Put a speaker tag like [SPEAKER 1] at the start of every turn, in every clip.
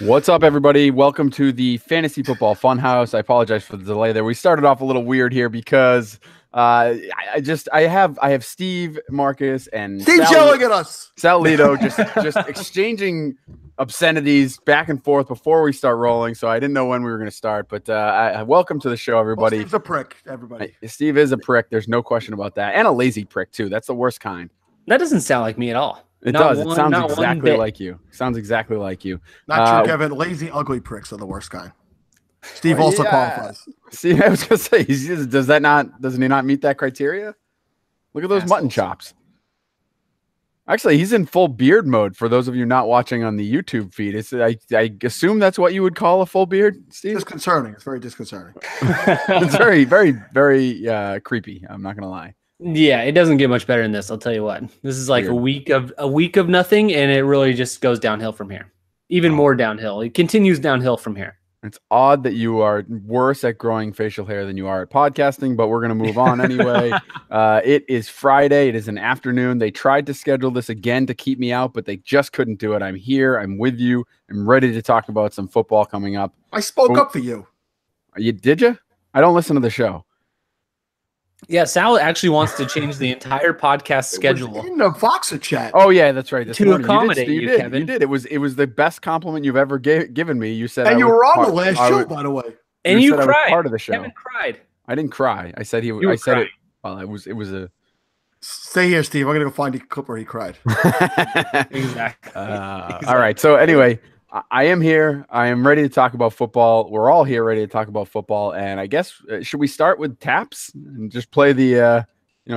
[SPEAKER 1] What's up, everybody? Welcome to the Fantasy Football Funhouse. I apologize for the delay there. We started off a little weird here because I have Steve, Marcus, and
[SPEAKER 2] Steve's yelling at us.
[SPEAKER 1] Sal Lito just exchanging obscenities back and forth before we start rolling. So I didn't know when we were going to start, but welcome to the show, everybody.
[SPEAKER 2] Well, Steve's a prick, everybody.
[SPEAKER 1] Steve is a prick. There's no question about that, and a lazy prick too. That's the worst kind.
[SPEAKER 3] That doesn't sound like me at all.
[SPEAKER 1] It does. It sounds exactly like you. Sounds exactly like you.
[SPEAKER 2] Not true, Kevin. Lazy, ugly pricks are the worst kind. Steve also qualifies.
[SPEAKER 1] See, I was gonna say, doesn't he not meet that criteria? Look at those mutton chops. Actually, he's in full beard mode. For those of you not watching on the YouTube feed, I assume that's what you would call a full beard, Steve.
[SPEAKER 2] Disconcerting. It's very disconcerting.
[SPEAKER 1] It's very, very, very creepy. I'm not gonna lie.
[SPEAKER 3] Yeah, it doesn't get much better than this. I'll tell you what. This is like a week of nothing, and it really just goes downhill from here. Even more downhill. It continues downhill from here.
[SPEAKER 1] It's odd that you are worse at growing facial hair than you are at podcasting, but we're going to move on anyway. It is Friday. It is an afternoon. They tried to schedule this again to keep me out, but they just couldn't do it. I'm here. I'm with you. I'm ready to talk about some football coming up.
[SPEAKER 2] I spoke up for you.
[SPEAKER 1] Did you? I don't listen to the show.
[SPEAKER 3] Yeah, Sal actually wants to change the entire podcast schedule.
[SPEAKER 2] In the Voxer chat.
[SPEAKER 1] Oh yeah, that's right.
[SPEAKER 3] To accommodate you, Kevin.
[SPEAKER 1] You did. It was the best compliment you've ever given me. You said,
[SPEAKER 2] and you were on the last show, by the way.
[SPEAKER 3] And you cried.
[SPEAKER 1] I was part of the show.
[SPEAKER 3] Kevin cried.
[SPEAKER 1] I didn't cry. I said
[SPEAKER 3] I
[SPEAKER 1] said it. Well, it was a.
[SPEAKER 2] Stay here, Steve. I'm gonna go find the clip where he cried.
[SPEAKER 3] Exactly.
[SPEAKER 1] All right. So anyway, I am here. I am ready to talk about football. We're all here ready to talk about football. And I guess should we start with taps and just play the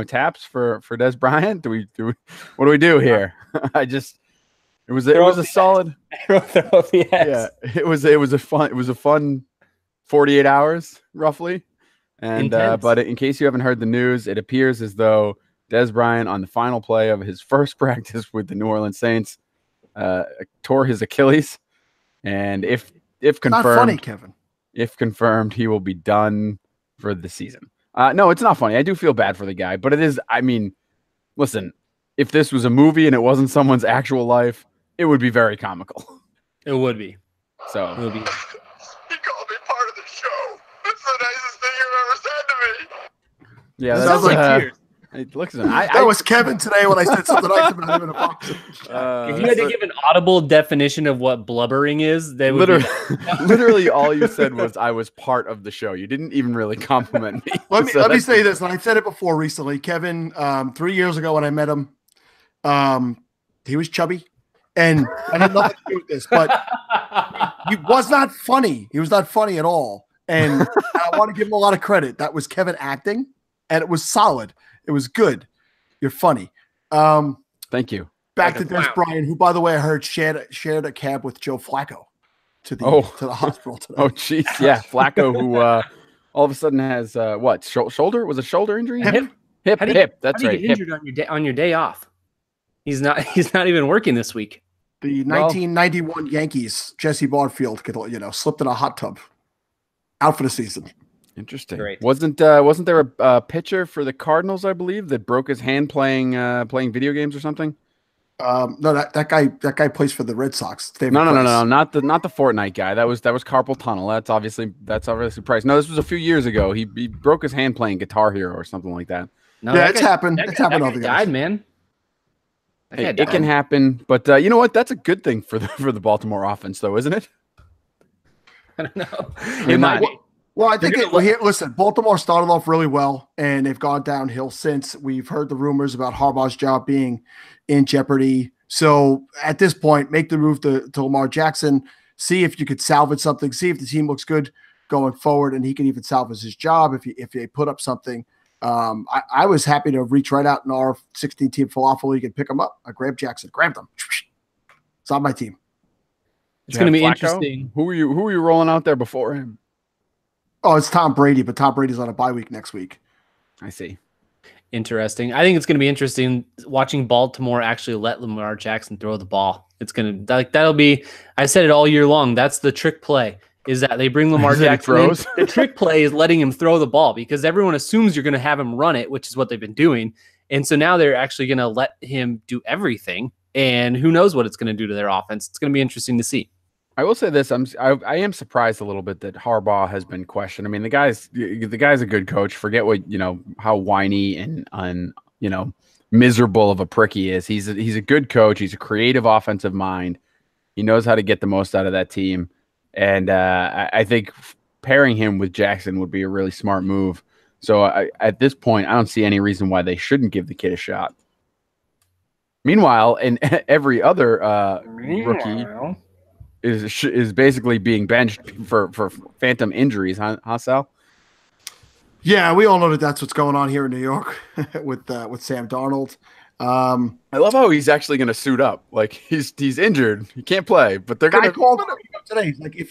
[SPEAKER 1] taps for Des Bryant? Do we what do we do here? It was a solid. Yeah, it was a fun 48 hours roughly. And but in case you haven't heard the news, it appears as though Des Bryant on the final play of his first practice with the New Orleans Saints tore his Achilles. And if confirmed,
[SPEAKER 2] not funny, Kevin.
[SPEAKER 1] If confirmed, he will be done for the season. No, it's not funny. I do feel bad for the guy, but it is. I mean, listen, if this was a movie and it wasn't someone's actual life, it would be very comical.
[SPEAKER 3] It would be.
[SPEAKER 1] So
[SPEAKER 3] it would be.
[SPEAKER 4] He called me part of the show. That's the nicest thing you've ever said to me.
[SPEAKER 1] Yeah,
[SPEAKER 3] that sounds like tears.
[SPEAKER 1] Listen,
[SPEAKER 2] that was Kevin today when I said something nice about him in a box.
[SPEAKER 3] If you had to give an audible definition of what blubbering is, that would
[SPEAKER 1] literally all you said was I was part of the show. You didn't even really compliment me.
[SPEAKER 2] Let me say this, and I said it before recently. Kevin, 3 years ago when I met him, he was chubby, and I had nothing to do with this, but he was not funny. He was not funny at all, and I want to give him a lot of credit. That was Kevin acting, and it was solid. It was good. You're funny.
[SPEAKER 1] Thank you.
[SPEAKER 2] Back to Des Bryant, who, by the way, I heard shared a cab with Joe Flacco to the hospital today.
[SPEAKER 1] Oh, jeez. Yeah, Flacco, who all of a sudden has what? Shoulder? Was it shoulder injury?
[SPEAKER 2] Hip.
[SPEAKER 1] That's right.
[SPEAKER 3] Get injured on your day off. He's not even working this week.
[SPEAKER 2] The 1991 Yankees, Jesse Barfield, slipped in a hot tub, out for the season.
[SPEAKER 1] Interesting.
[SPEAKER 3] Great.
[SPEAKER 1] Wasn't there a pitcher for the Cardinals, I believe, that broke his hand playing video games or something?
[SPEAKER 2] No, that guy plays for the Red Sox.
[SPEAKER 1] No, not the Fortnite guy. That was carpal tunnel. That's obviously Price. No, this was a few years ago. He broke his hand playing Guitar Hero or something like that.
[SPEAKER 3] No,
[SPEAKER 2] yeah, it's happened. It's happened.
[SPEAKER 3] That guy died, man.
[SPEAKER 1] It can happen, but you know what? That's a good thing for the Baltimore offense, though, isn't it?
[SPEAKER 3] I don't know.
[SPEAKER 1] It might be.
[SPEAKER 2] Well, I think listen, Baltimore started off really well, and they've gone downhill since. We've heard the rumors about Harbaugh's job being in jeopardy. So at this point, make the move to Lamar Jackson, see if you could salvage something, see if the team looks good going forward, and he can even salvage his job if they put up something. I was happy to reach right out in our 16-team falafel league and pick him up. I grabbed Jackson, grabbed him. It's on my team.
[SPEAKER 3] It's going to be interesting.
[SPEAKER 1] Who were you rolling out there before him?
[SPEAKER 2] Oh, it's Tom Brady, but Tom Brady's on a bye week next week.
[SPEAKER 1] I see.
[SPEAKER 3] Interesting. I think it's going to be interesting watching Baltimore actually let Lamar Jackson throw the ball. It's going to that'll be. I said it all year long. That's the trick play. Is that they bring Lamar Jackson in. The trick play is letting him throw the ball because everyone assumes you're going to have him run it, which is what they've been doing. And so now they're actually going to let him do everything. And who knows what it's going to do to their offense. It's going to be interesting to see.
[SPEAKER 1] I will say this: I am surprised a little bit that Harbaugh has been questioned. I mean, the guy's a good coach. Forget what how whiny and miserable of a prick he is. He's a good coach. He's a creative offensive mind. He knows how to get the most out of that team, and I think pairing him with Jackson would be a really smart move. So at this point, I don't see any reason why they shouldn't give the kid a shot. Meanwhile, and every other rookie is basically being benched for phantom injuries, huh, Sal?
[SPEAKER 2] Yeah, we all know that that's what's going on here in New York with Sam Darnold.
[SPEAKER 1] I love how he's actually going to suit up. Like he's injured, he can't play, but they're going to
[SPEAKER 2] call him today. He's like, if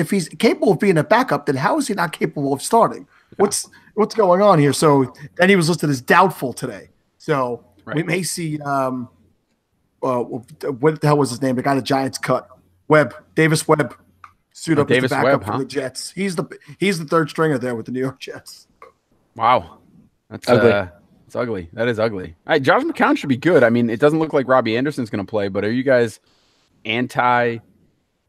[SPEAKER 2] he's capable of being a backup, then how is he not capable of starting? Yeah. What's going on here? So then he was listed as doubtful today. So we may see what the hell was his name? The guy the Giants cut. Davis Webb, suit up as the backup for the Jets. He's the third stringer there with the New York Jets.
[SPEAKER 1] Wow, that's ugly. It's ugly. That is ugly. All right, Josh McCown should be good. I mean, it doesn't look like Robbie Anderson's going to play, but are you guys anti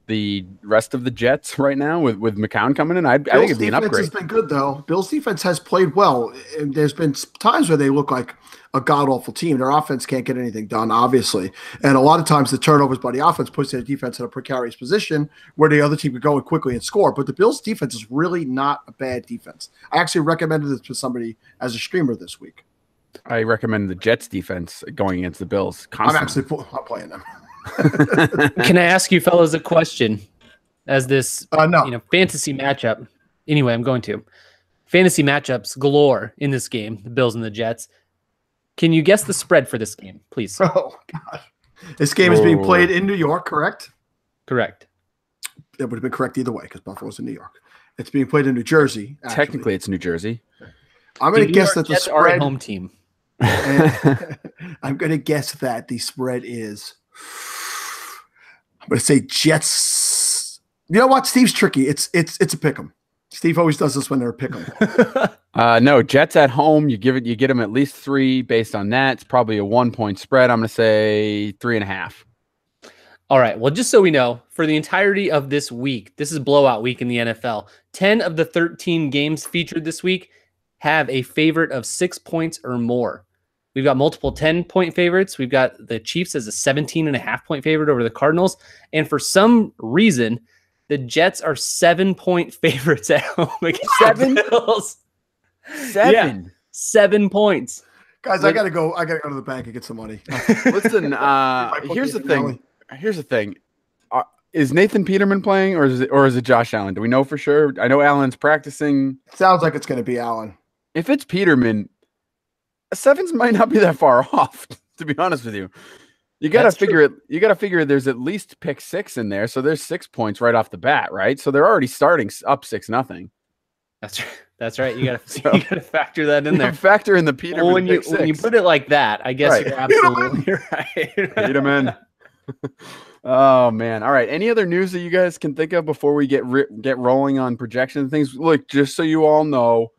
[SPEAKER 1] the rest of the Jets right now with McCown coming in? I think it'd be an upgrade.
[SPEAKER 2] Bill's defense has been good though. Bill's defense has played well. And there's been times where they look like a god-awful team. Their offense can't get anything done, obviously. And a lot of times the turnovers by the offense puts their defense in a precarious position where the other team could go in quickly and score. But the Bills' defense is really not a bad defense. I actually recommended this to somebody as a streamer this week.
[SPEAKER 1] I recommend the Jets' defense going against the Bills constantly.
[SPEAKER 2] I'm playing them.
[SPEAKER 3] Can I ask you fellas a question as this fantasy matchup? Anyway, I'm going to. Fantasy matchups galore in this game, the Bills and the Jets. Can you guess the spread for this game, please?
[SPEAKER 2] Oh, God. This game is being played in New York, correct?
[SPEAKER 3] Correct.
[SPEAKER 2] It would have been correct either way because Buffalo's in New York. It's being played in New Jersey.
[SPEAKER 1] Actually. Technically, it's New Jersey.
[SPEAKER 2] I'm going to guess that the
[SPEAKER 3] Jets
[SPEAKER 2] spread...
[SPEAKER 3] are a home team.
[SPEAKER 2] I'm going to guess that the spread is... I'm going to say Jets... You know what? Steve's tricky. It's a pick'em. Steve always does this when they're a pick'em.
[SPEAKER 1] No, Jets at home. You get them at least 3 based on that. It's probably a 1-point spread. I'm going to say 3.5.
[SPEAKER 3] All right. Well, just so we know, for the entirety of this week, this is blowout week in the NFL. 10 of the 13 games featured this week have a favorite of 6 points or more. We've got multiple 10-point favorites. We've got the Chiefs as a 17.5-point favorite over the Cardinals. And for some reason, the Jets are 7-point favorites at home against the Bills.
[SPEAKER 1] 7?
[SPEAKER 3] Yeah, 7 points.
[SPEAKER 2] Guys, I gotta go to the bank and get some money.
[SPEAKER 1] Listen, here's the thing. Is Nathan Peterman playing or is it Josh Allen? Do we know for sure? I know Allen's practicing.
[SPEAKER 2] Sounds like it's gonna be Allen.
[SPEAKER 1] If it's Peterman, 7s might not be that far off, to be honest with you. You gotta figure it. You gotta figure there's at least pick 6 in there, so there's 6 points right off the bat, right? So they're already starting up 6-0.
[SPEAKER 3] That's right. You gotta factor that in there.
[SPEAKER 1] Factor in the Peterman.
[SPEAKER 3] Well, when you put it like that, I guess you're absolutely right.
[SPEAKER 1] Peterman. Oh man! All right. Any other news that you guys can think of before we get rolling on projections and things? Look, just so you all know,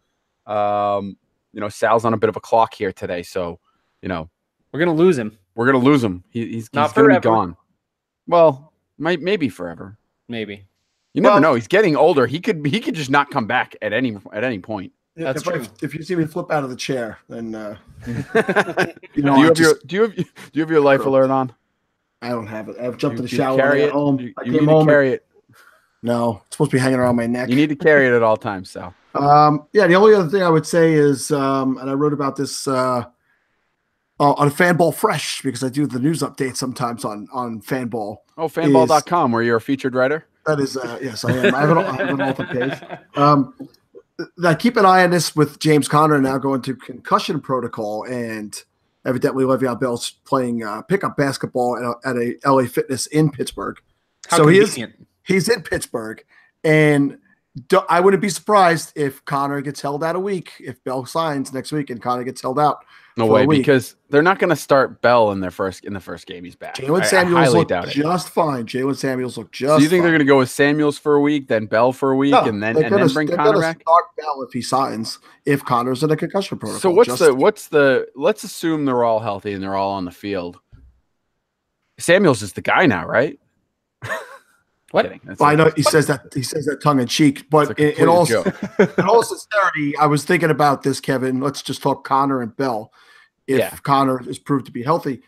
[SPEAKER 1] Sal's on a bit of a clock here today, so we're
[SPEAKER 3] gonna lose him.
[SPEAKER 1] We're gonna lose him. He's
[SPEAKER 3] not
[SPEAKER 1] gonna
[SPEAKER 3] forever.
[SPEAKER 1] be gone. Well, maybe forever.
[SPEAKER 3] Maybe.
[SPEAKER 1] You never know. He's getting older. He could just not come back at any point.
[SPEAKER 3] That's true.
[SPEAKER 2] If you see me flip out of the chair, then
[SPEAKER 1] do you have your life alert on?
[SPEAKER 2] I don't have it. I've jumped in the shower at home.
[SPEAKER 1] You need to carry it.
[SPEAKER 2] No, it's supposed to be hanging around my neck.
[SPEAKER 1] You need to carry it at all times, Sal.
[SPEAKER 2] The only other thing I would say is, and I wrote about this on Fanball Fresh because I do the news updates sometimes on Fanball.
[SPEAKER 1] Oh, fanball.com, where you're a featured writer?
[SPEAKER 2] That is, yes, I am. I have an author page. Now, keep an eye on this with James Conner now going to concussion protocol, and evidently Le'Veon Bell's playing pickup basketball at a LA Fitness in Pittsburgh.
[SPEAKER 3] How convenient.
[SPEAKER 2] He's in Pittsburgh, and I wouldn't be surprised if Conner gets held out a week, if Bell signs next week and Conner gets held out.
[SPEAKER 1] No way, because they're not going to start Bell in the first game he's back.
[SPEAKER 2] Jalen Samuels looked just fine. Jalen Samuels looked just fine.
[SPEAKER 1] So you think they're going to go with Samuels for a week, then Bell for a week, and then bring Conner back?
[SPEAKER 2] Start Bell if he signs, if Conner's in a concussion protocol.
[SPEAKER 1] So let's assume they're all healthy and they're all on the field. Samuels is the guy now, right?
[SPEAKER 3] What?
[SPEAKER 1] Kidding. That's
[SPEAKER 2] Well, I know he says that tongue in cheek, but
[SPEAKER 1] a
[SPEAKER 2] in all
[SPEAKER 1] joke.
[SPEAKER 2] in all sincerity, I was thinking about this, Kevin. Let's just talk Connor and Bell. If Connor is proved to be healthy,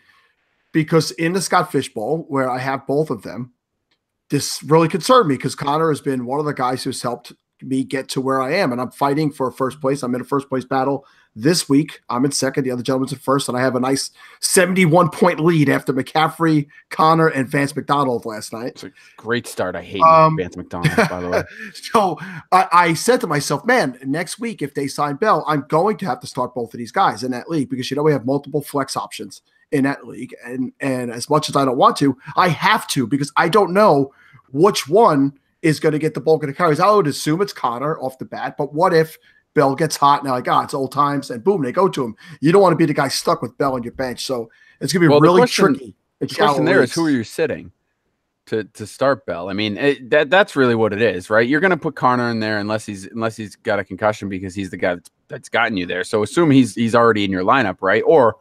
[SPEAKER 2] because in the Scott Fish Bowl, where I have both of them, this really concerned me because Connor has been one of the guys who's helped me get to where I am, and I'm fighting for first place. I'm in a first place battle this week. I'm in second. The other gentleman's in first, and I have a nice 71-point lead after McCaffrey, Connor, and Vance McDonald last night.
[SPEAKER 1] It's a great start. I hate Vance McDonald, by the way.
[SPEAKER 2] So I said to myself, man, next week, if they sign Bell, I'm going to have to start both of these guys in that league because, we have multiple flex options in that league. And as much as I don't want to, I have to because I don't know which one is going to get the bulk of the carries. I would assume it's Connor off the bat, but what if Bell gets hot and they're like, it's old times, and boom, they go to him. You don't want to be the guy stuck with Bell on your bench. So it's going to be really tricky.
[SPEAKER 1] The question there is, who are you sitting to start Bell? I mean, that's really what it is, right? You're going to put Connor in there unless he's got a concussion because he's the guy that's gotten you there. So assume he's already in your lineup, right? Or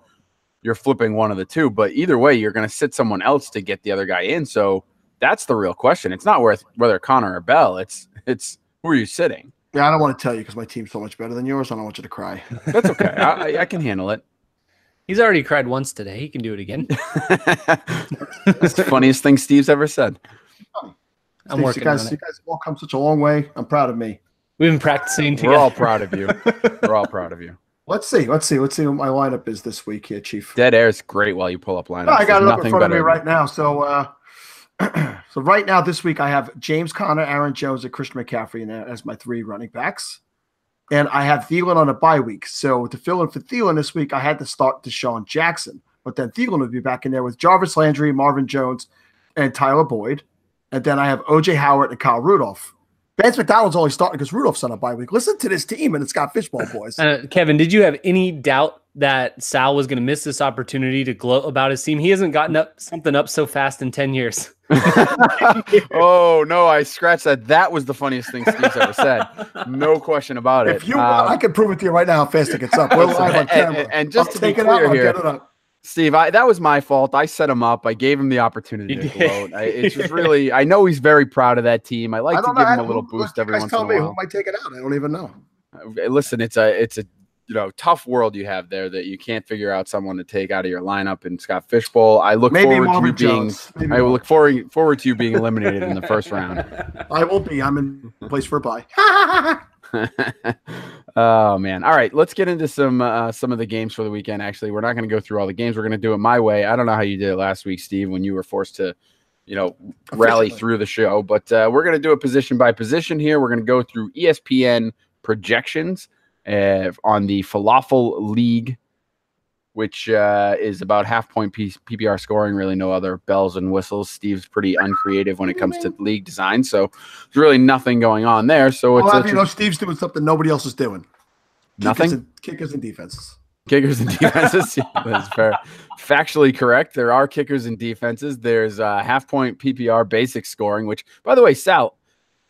[SPEAKER 1] you're flipping one of the two. But either way, you're going to sit someone else to get the other guy in. So that's the real question. It's not whether Connor or Bell. It's who are you sitting?
[SPEAKER 2] Yeah, I don't want to tell you because my team's so much better than yours. I don't want you to cry.
[SPEAKER 1] That's okay. I can handle it.
[SPEAKER 3] He's already cried once today. He can do it again.
[SPEAKER 1] That's the funniest thing Steve's ever said.
[SPEAKER 3] I'm working on it.
[SPEAKER 2] You guys have all come such a long way. I'm proud of me.
[SPEAKER 3] We've been practicing together.
[SPEAKER 1] We're all proud of you. We're all proud of you.
[SPEAKER 2] Let's see what my lineup is this week here, Chief.
[SPEAKER 1] Dead air is great while you pull up lineups.
[SPEAKER 2] No, I got it up in front of me right now. So, so right now this week I have James Conner, Aaron Jones, and Christian McCaffrey as my 3 running backs. And I have Thielen on a bye week. So to fill in for Thielen this week, I had to start Deshaun Jackson. But then Thielen would be back in there with Jarvis Landry, Marvin Jones, and Tyler Boyd. And then I have O.J. Howard and Kyle Rudolph. Vance McDonald's only starting because Rudolph's on a bye week. Listen to this team, and it's got Fishbowl boys.
[SPEAKER 3] Kevin, did you have any doubt that Sal was going to miss this opportunity to gloat about his team? He hasn't gotten something up so fast in 10 years.
[SPEAKER 1] Oh, no, I scratched that. That was the funniest thing Steve's ever said. No question about it.
[SPEAKER 2] If you want, I can prove it to you right now how fast it gets up. We're live on camera.
[SPEAKER 1] And just to be clear here, Steve, that was my fault. I set him up. I gave him the opportunity to gloat. It's just really, I know he's very proud of that team. I like to give him a little boost every once in a while.
[SPEAKER 2] Tell me who might take it out. I don't even know.
[SPEAKER 1] Listen, it's a tough world you have there that you can't figure out someone to take out of your lineup in Scott Fishbowl. I look forward to you being eliminated in the first round.
[SPEAKER 2] I will be. I'm in place for a bye.
[SPEAKER 1] Oh man. All right, let's get into some of the games for the weekend. Actually, we're not going to go through all the games. We're going to do it my way. I don't know how you did it last week, Steve, when you were forced to, rally through the show, but we're going to do it position by position here. We're going to go through ESPN projections on the Falafel League, which is about half-point PPR scoring, really no other bells and whistles. Steve's pretty uncreative when it comes to league design, so there's really nothing going on there. So
[SPEAKER 2] Steve's doing something nobody else is doing.
[SPEAKER 1] Nothing?
[SPEAKER 2] Kickers and defenses.
[SPEAKER 1] Kickers and defenses. Yeah, that's fair. Factually correct. There are kickers and defenses. There's half-point PPR basic scoring, which, by the way, Sal,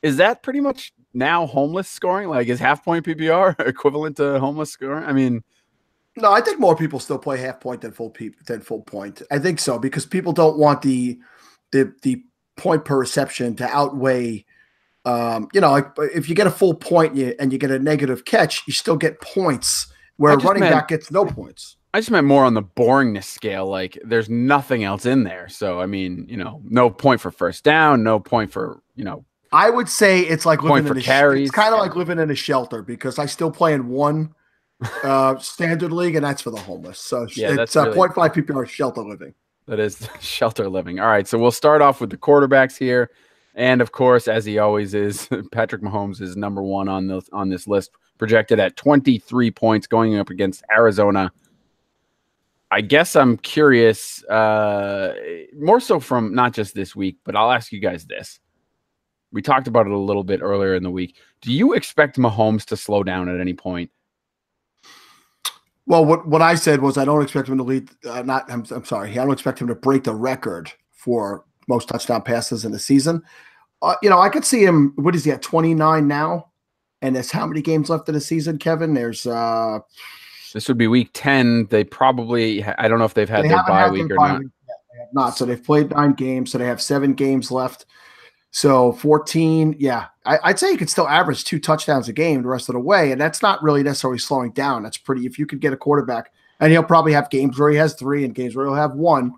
[SPEAKER 1] is that pretty much now homeless scoring? Like, is half-point PPR equivalent to homeless scoring? I mean,
[SPEAKER 2] no, I think more people still play half point than full point. I think so because people don't want the point per reception to outweigh. Like if you get a full point and you get a negative catch, you still get points where a running back gets no points.
[SPEAKER 1] I just meant more on the boringness scale. Like there's nothing else in there. So I mean, no point for first down, no point for
[SPEAKER 2] I would say it's like living in
[SPEAKER 1] carries.
[SPEAKER 2] It's kind of like living in a shelter because I still play in one standard league, and that's for the homeless. So yeah, it's 0.5 PPR shelter living.
[SPEAKER 1] That is shelter living. All right, so we'll start off with the quarterbacks here, and of course, as he always is, Patrick Mahomes is number one on this list, projected at 23 points, going up against Arizona. I guess I'm curious, more so from not just this week, but I'll ask you guys this. We talked about it a little bit earlier in the week. Do you expect Mahomes to slow down at any point?
[SPEAKER 2] Well, what I said was I don't expect him to lead. I'm sorry. I don't expect him to break the record for most touchdown passes in the season. I could see him. What is he at 29 now? And there's how many games left in the season, Kevin? There's
[SPEAKER 1] this would be week 10. They probably. I don't know if they've had their bye week or not.
[SPEAKER 2] They have not. So they've played 9 games. So they have 7 games left. So 14, yeah, I'd say he could still average 2 touchdowns a game the rest of the way, and that's not really necessarily slowing down. That's pretty. If you could get a quarterback, and he'll probably have games where he has 3 and games where he'll have 1.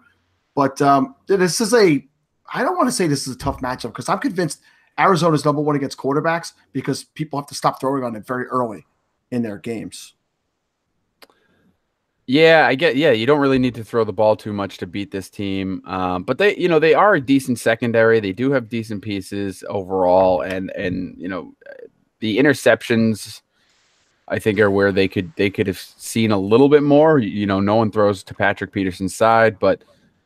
[SPEAKER 2] But this is I don't want to say this is a tough matchup because I'm convinced Arizona's number 1 against quarterbacks because people have to stop throwing on it very early in their games.
[SPEAKER 1] Yeah, you don't really need to throw the ball too much to beat this team. But they are a decent secondary. They do have decent pieces overall, and the interceptions I think are where they could have seen a little bit more. No one throws to Patrick Peterson's side, but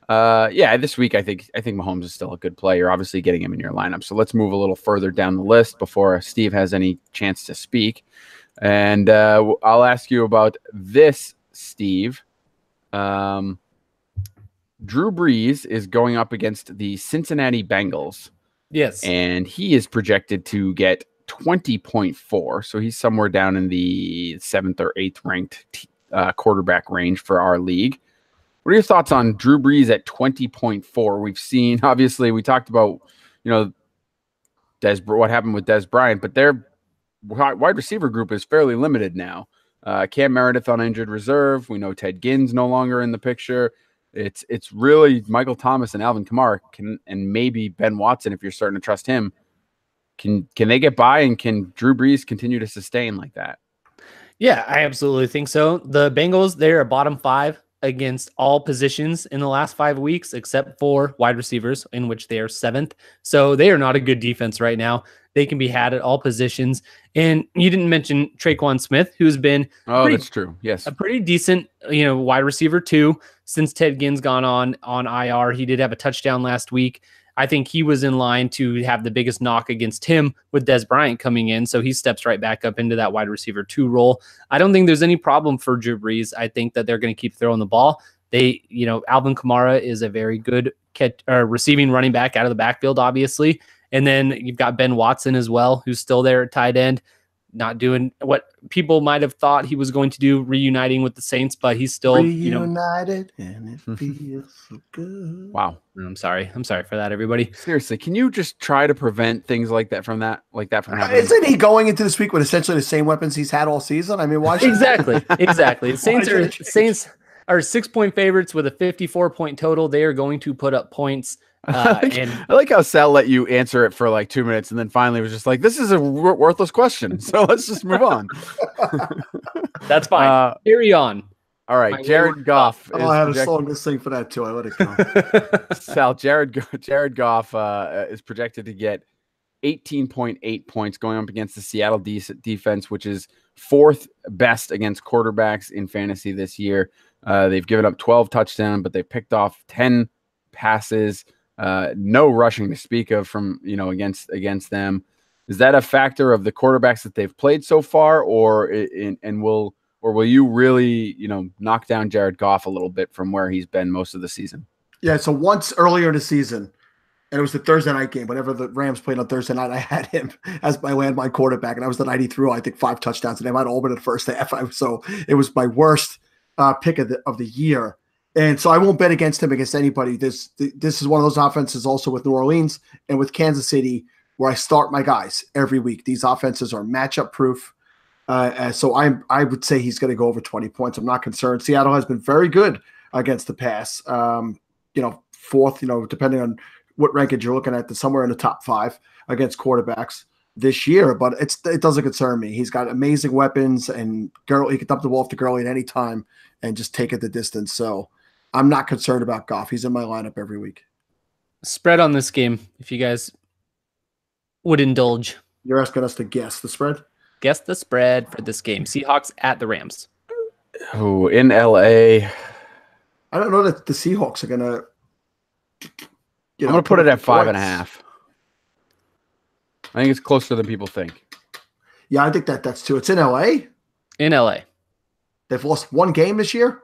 [SPEAKER 1] this week I think Mahomes is still a good play. You're obviously getting him in your lineup. So let's move a little further down the list before Steve has any chance to speak. And I'll ask you about this, Steve. Drew Brees is going up against the Cincinnati Bengals.
[SPEAKER 3] Yes.
[SPEAKER 1] And he is projected to get 20.4. So he's somewhere down in the 7th or 8th ranked quarterback range for our league. What are your thoughts on Drew Brees at 20.4? We've seen, obviously, we talked about, what happened with Des Bryant, but their wide receiver group is fairly limited now. Cam Meredith on injured reserve. We know Ted Ginn's no longer in the picture. It's really Michael Thomas and Alvin Kamara and maybe Ben Watson if you're starting to trust him. Can they get by, and can Drew Brees continue to sustain like that?
[SPEAKER 3] Yeah, I absolutely think so. The Bengals, they're a bottom 5 against all positions in the last 5 weeks, except for wide receivers, in which they are 7th. So they are not a good defense right now. They can be had at all positions. And you didn't mention Traquan Smith, who's been
[SPEAKER 1] that's true. Yes,
[SPEAKER 3] a pretty decent, wide receiver too. Since Ted Ginn's gone on IR, he did have a touchdown last week. I think he was in line to have the biggest knock against him with Des Bryant coming in. So he steps right back up into that wide receiver 2 role. I don't think there's any problem for Drew Brees. I think that they're going to keep throwing the ball. Alvin Kamara is a very good receiving running back out of the backfield, obviously. And then you've got Ben Watson as well, who's still there at tight end, not doing what people might have thought he was going to do, reuniting with the Saints, but he's still
[SPEAKER 2] reunited, and it feels so good.
[SPEAKER 1] Wow.
[SPEAKER 3] I'm sorry for that, everybody.
[SPEAKER 1] Seriously, can you just try to prevent things like that from happening?
[SPEAKER 2] Isn't he going into this week with essentially the same weapons he's had all season? I mean, why?
[SPEAKER 3] Exactly. The Saints are 6-point favorites with a 54-point total. They are going to put up points.
[SPEAKER 1] I like how Sal let you answer it for like 2 minutes and then finally was just like, this is a worthless question, so let's just move on.
[SPEAKER 3] That's fine. Carry on.
[SPEAKER 1] All right, Jared Goff.
[SPEAKER 2] I had a song to sing for that too. I let it go.
[SPEAKER 1] Sal, Jared Goff is projected to get 18.8 points going up against the Seattle defense, which is 4th best against quarterbacks in fantasy this year. They've given up 12 touchdowns, but they've picked off 10 passes. No rushing to speak of from against them. Is that a factor of the quarterbacks that they've played so far, or will you really knock down Jared Goff a little bit from where he's been most of the season? Yeah.
[SPEAKER 2] So once earlier in the season, and it was the Thursday night game. Whenever the Rams played on Thursday night, I had him as my landmine quarterback, and I was the night he threw, I think, 5 touchdowns, and they might all been in the first half. So it was my worst pick of the year. And so I won't bet against him against anybody. This is one of those offenses also with New Orleans and with Kansas City where I start my guys every week. These offenses are matchup proof. So I would say he's going to go over 20 points. I'm not concerned. Seattle has been very good against the pass. 4th, depending on what rankings you're looking at, somewhere in the top 5 against quarterbacks this year. But it doesn't concern me. He's got amazing weapons, and he can dump the ball off to Gurley at any time and just take it the distance. So I'm not concerned about Goff. He's in my lineup every week.
[SPEAKER 3] Spread on this game, if you guys would indulge.
[SPEAKER 2] You're asking us to guess the spread?
[SPEAKER 3] Guess the spread for this game. Seahawks at the Rams.
[SPEAKER 1] Oh, in LA.
[SPEAKER 2] I don't know that the Seahawks are going to.
[SPEAKER 1] I'm going to put it at 5.5. I think it's closer than people think.
[SPEAKER 2] Yeah, I think that's too. It's in LA?
[SPEAKER 3] In LA.
[SPEAKER 2] They've lost 1 game this year.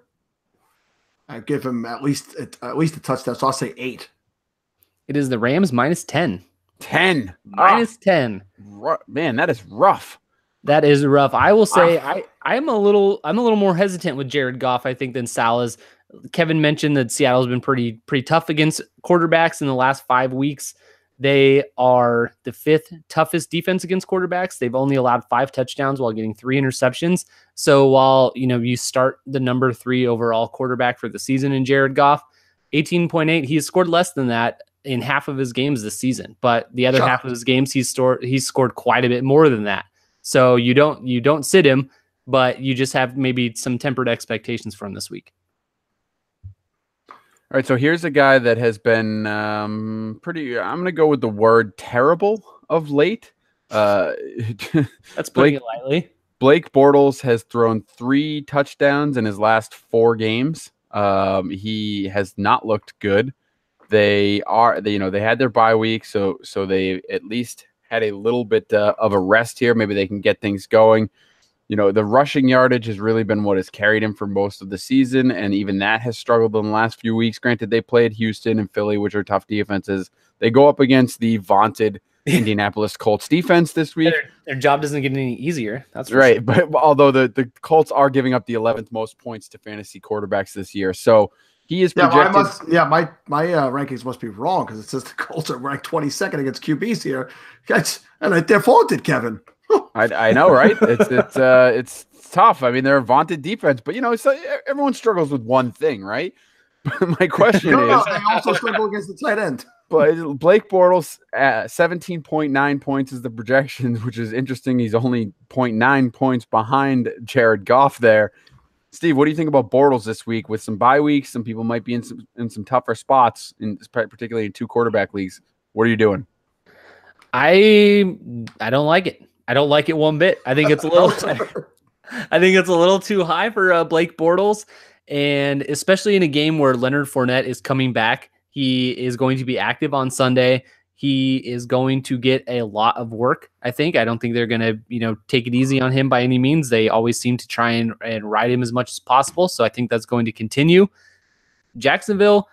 [SPEAKER 2] I give him at least a touchdown, so I'll say 8.
[SPEAKER 3] It is the Rams -10.
[SPEAKER 1] 10.
[SPEAKER 3] -10.
[SPEAKER 1] Man, that is rough.
[SPEAKER 3] That is rough. I will say I'm a little more hesitant with Jared Goff, I think, than Sal is. Kevin mentioned that Seattle's been pretty tough against quarterbacks in the last 5 weeks. They are the 5th toughest defense against quarterbacks. They've only allowed 5 touchdowns while getting 3 interceptions. So while, you start the number 3 overall quarterback for the season in Jared Goff, 18.8, he's scored less than that in half of his games this season. But the other half of his games, he's scored quite a bit more than that. So you don't sit him, but you just have maybe some tempered expectations for him this week.
[SPEAKER 1] All right, so here's a guy that has been pretty. I'm going to go with the word terrible of late.
[SPEAKER 3] That's putting it lightly.
[SPEAKER 1] Blake Bortles has thrown 3 touchdowns in his last 4 games. He has not looked good. They had their bye week, so they at least had a little bit of a rest here. Maybe they can get things going. The rushing yardage has really been what has carried him for most of the season, and even that has struggled in the last few weeks. Granted, they played Houston and Philly, which are tough defenses. They go up against the vaunted Indianapolis Colts defense this week.
[SPEAKER 3] Their job doesn't get any easier. That's
[SPEAKER 1] right.
[SPEAKER 3] Sure.
[SPEAKER 1] But although the Colts are giving up the 11th most points to fantasy quarterbacks this year, so he is projected.
[SPEAKER 2] My rankings must be wrong because it says the Colts are ranked 22nd against QBs here. And they're vaunted, Kevin.
[SPEAKER 1] I know, right? It's tough. I mean, they're a vaunted defense, but it's everyone struggles with one thing, right? My question is,
[SPEAKER 2] they also struggle against the tight end.
[SPEAKER 1] But Blake Bortles at 17.9 points is the projection, which is interesting. He's only 0.9 points behind Jared Goff there. Steve, what do you think about Bortles this week with some bye weeks? Some people might be in some tougher spots, particularly in 2 quarterback leagues. What are you doing?
[SPEAKER 3] I don't like it. I don't like it one bit. I think it's a little. I think it's a little too high for Blake Bortles, and especially in a game where Leonard Fournette is coming back. He is going to be active on Sunday. He is going to get a lot of work. I don't think they're going to take it easy on him by any means. They always seem to try and ride him as much as possible. So I think that's going to continue. Jacksonville,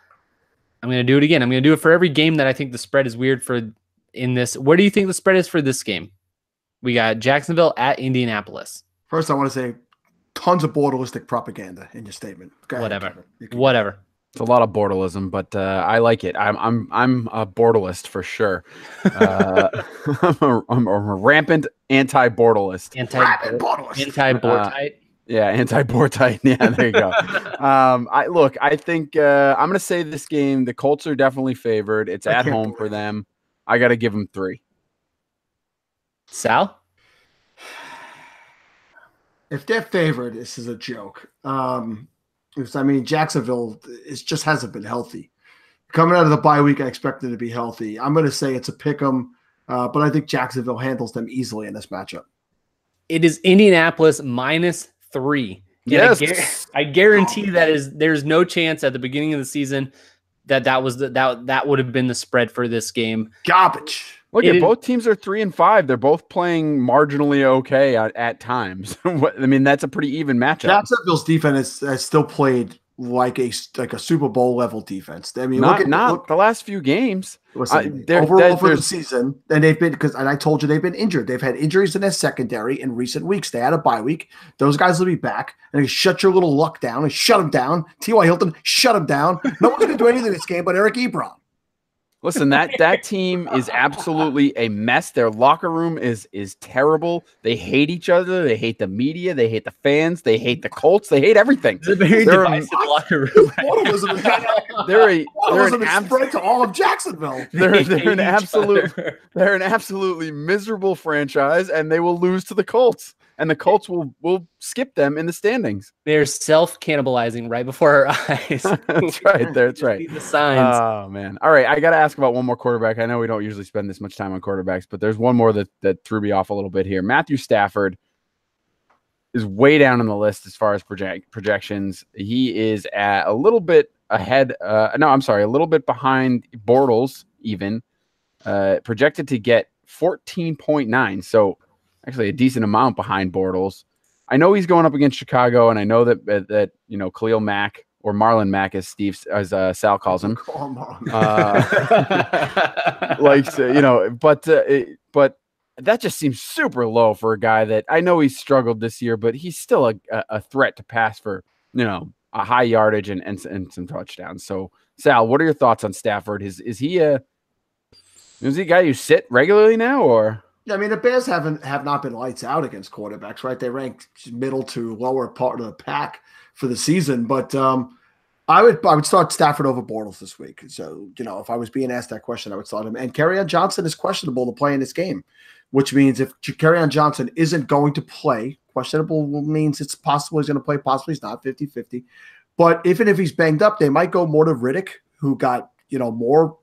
[SPEAKER 3] I'm going to do it again. I'm going to do it for every game that I think the spread is weird for in this. Where do you think the spread is for this game? We got Jacksonville at Indianapolis.
[SPEAKER 2] First, I want to say tons of borderlistic propaganda in your statement.
[SPEAKER 3] Whatever.
[SPEAKER 1] It's a lot of Bortleism, but I like it. I'm a Bortlist for sure. I'm a rampant anti-Bortlist.
[SPEAKER 3] Anti-Bortite.
[SPEAKER 1] Yeah, anti-Bortite. Yeah, there you go. I think I'm going to say this game, the Colts are definitely favored. It's at home for them. I got to give them 3.
[SPEAKER 3] Sal?
[SPEAKER 2] If they're favored, this is a joke. Jacksonville just hasn't been healthy. Coming out of the bye week, I expect them to be healthy. I'm going to say it's a pick 'em, but I think Jacksonville handles them easily in this matchup.
[SPEAKER 3] It is Indianapolis -3.
[SPEAKER 1] Yes.
[SPEAKER 3] I guarantee there's no chance at the beginning of the season that would have been the spread for this game.
[SPEAKER 2] Garbage.
[SPEAKER 1] Look, both teams are 3-5. They're both playing marginally okay at times. That's a pretty even matchup.
[SPEAKER 2] Jacksonville's defense has still played like a Super Bowl level defense. I mean,
[SPEAKER 1] not the last few games.
[SPEAKER 2] Listen, overall for the season, and they've been and I told you they've been injured. They've had injuries in their secondary in recent weeks. They had a bye week. Those guys will be back, and they shut your little luck down and shut them down. T.Y. Hilton, shut them down. No one's going to do anything in this game but Eric Ebron.
[SPEAKER 1] Listen, that team is absolutely a mess. Their locker room is terrible. They hate each other. They hate the media. They hate the fans. They hate the Colts. They hate everything.
[SPEAKER 3] It's a very divisive locker room.
[SPEAKER 1] They're
[SPEAKER 2] an spread to all of Jacksonville.
[SPEAKER 1] They're an absolutely miserable franchise, and they will lose to the Colts. And the Colts will skip them in the standings.
[SPEAKER 3] They're self-cannibalizing right before our eyes.
[SPEAKER 1] That's right. That's right.
[SPEAKER 3] The signs.
[SPEAKER 1] Oh, man. All right. I got to ask about one more quarterback. I know we don't usually spend this much time on quarterbacks, but there's one more that threw me off a little bit here. Matthew Stafford is way down on the list as far as projections. He is at a little bit ahead. A little bit behind Bortles even. Projected to get 14.9. So actually a decent amount behind Bortles. I know he's going up against Chicago, and I know that Khalil Mack or Marlon Mack, as Sal calls him, but that just seems super low for a guy that I know he's struggled this year, but he's still a threat to pass for a high yardage and some touchdowns. So Sal, what are your thoughts on Stafford? Is he Is he a guy you sit regularly now, or?
[SPEAKER 2] Yeah, I mean, the Bears have not been lights out against quarterbacks, right? They rank middle to lower part of the pack for the season, but I would start Stafford over Bortles this week. So, if I was being asked that question, I would start him. And Kerryon Johnson is questionable to play in this game, which means if Kerryon Johnson isn't going to play, questionable means it's possible he's going to play, possibly he's not, 50-50. But even if he's banged up, they might go more to Riddick, who got, more,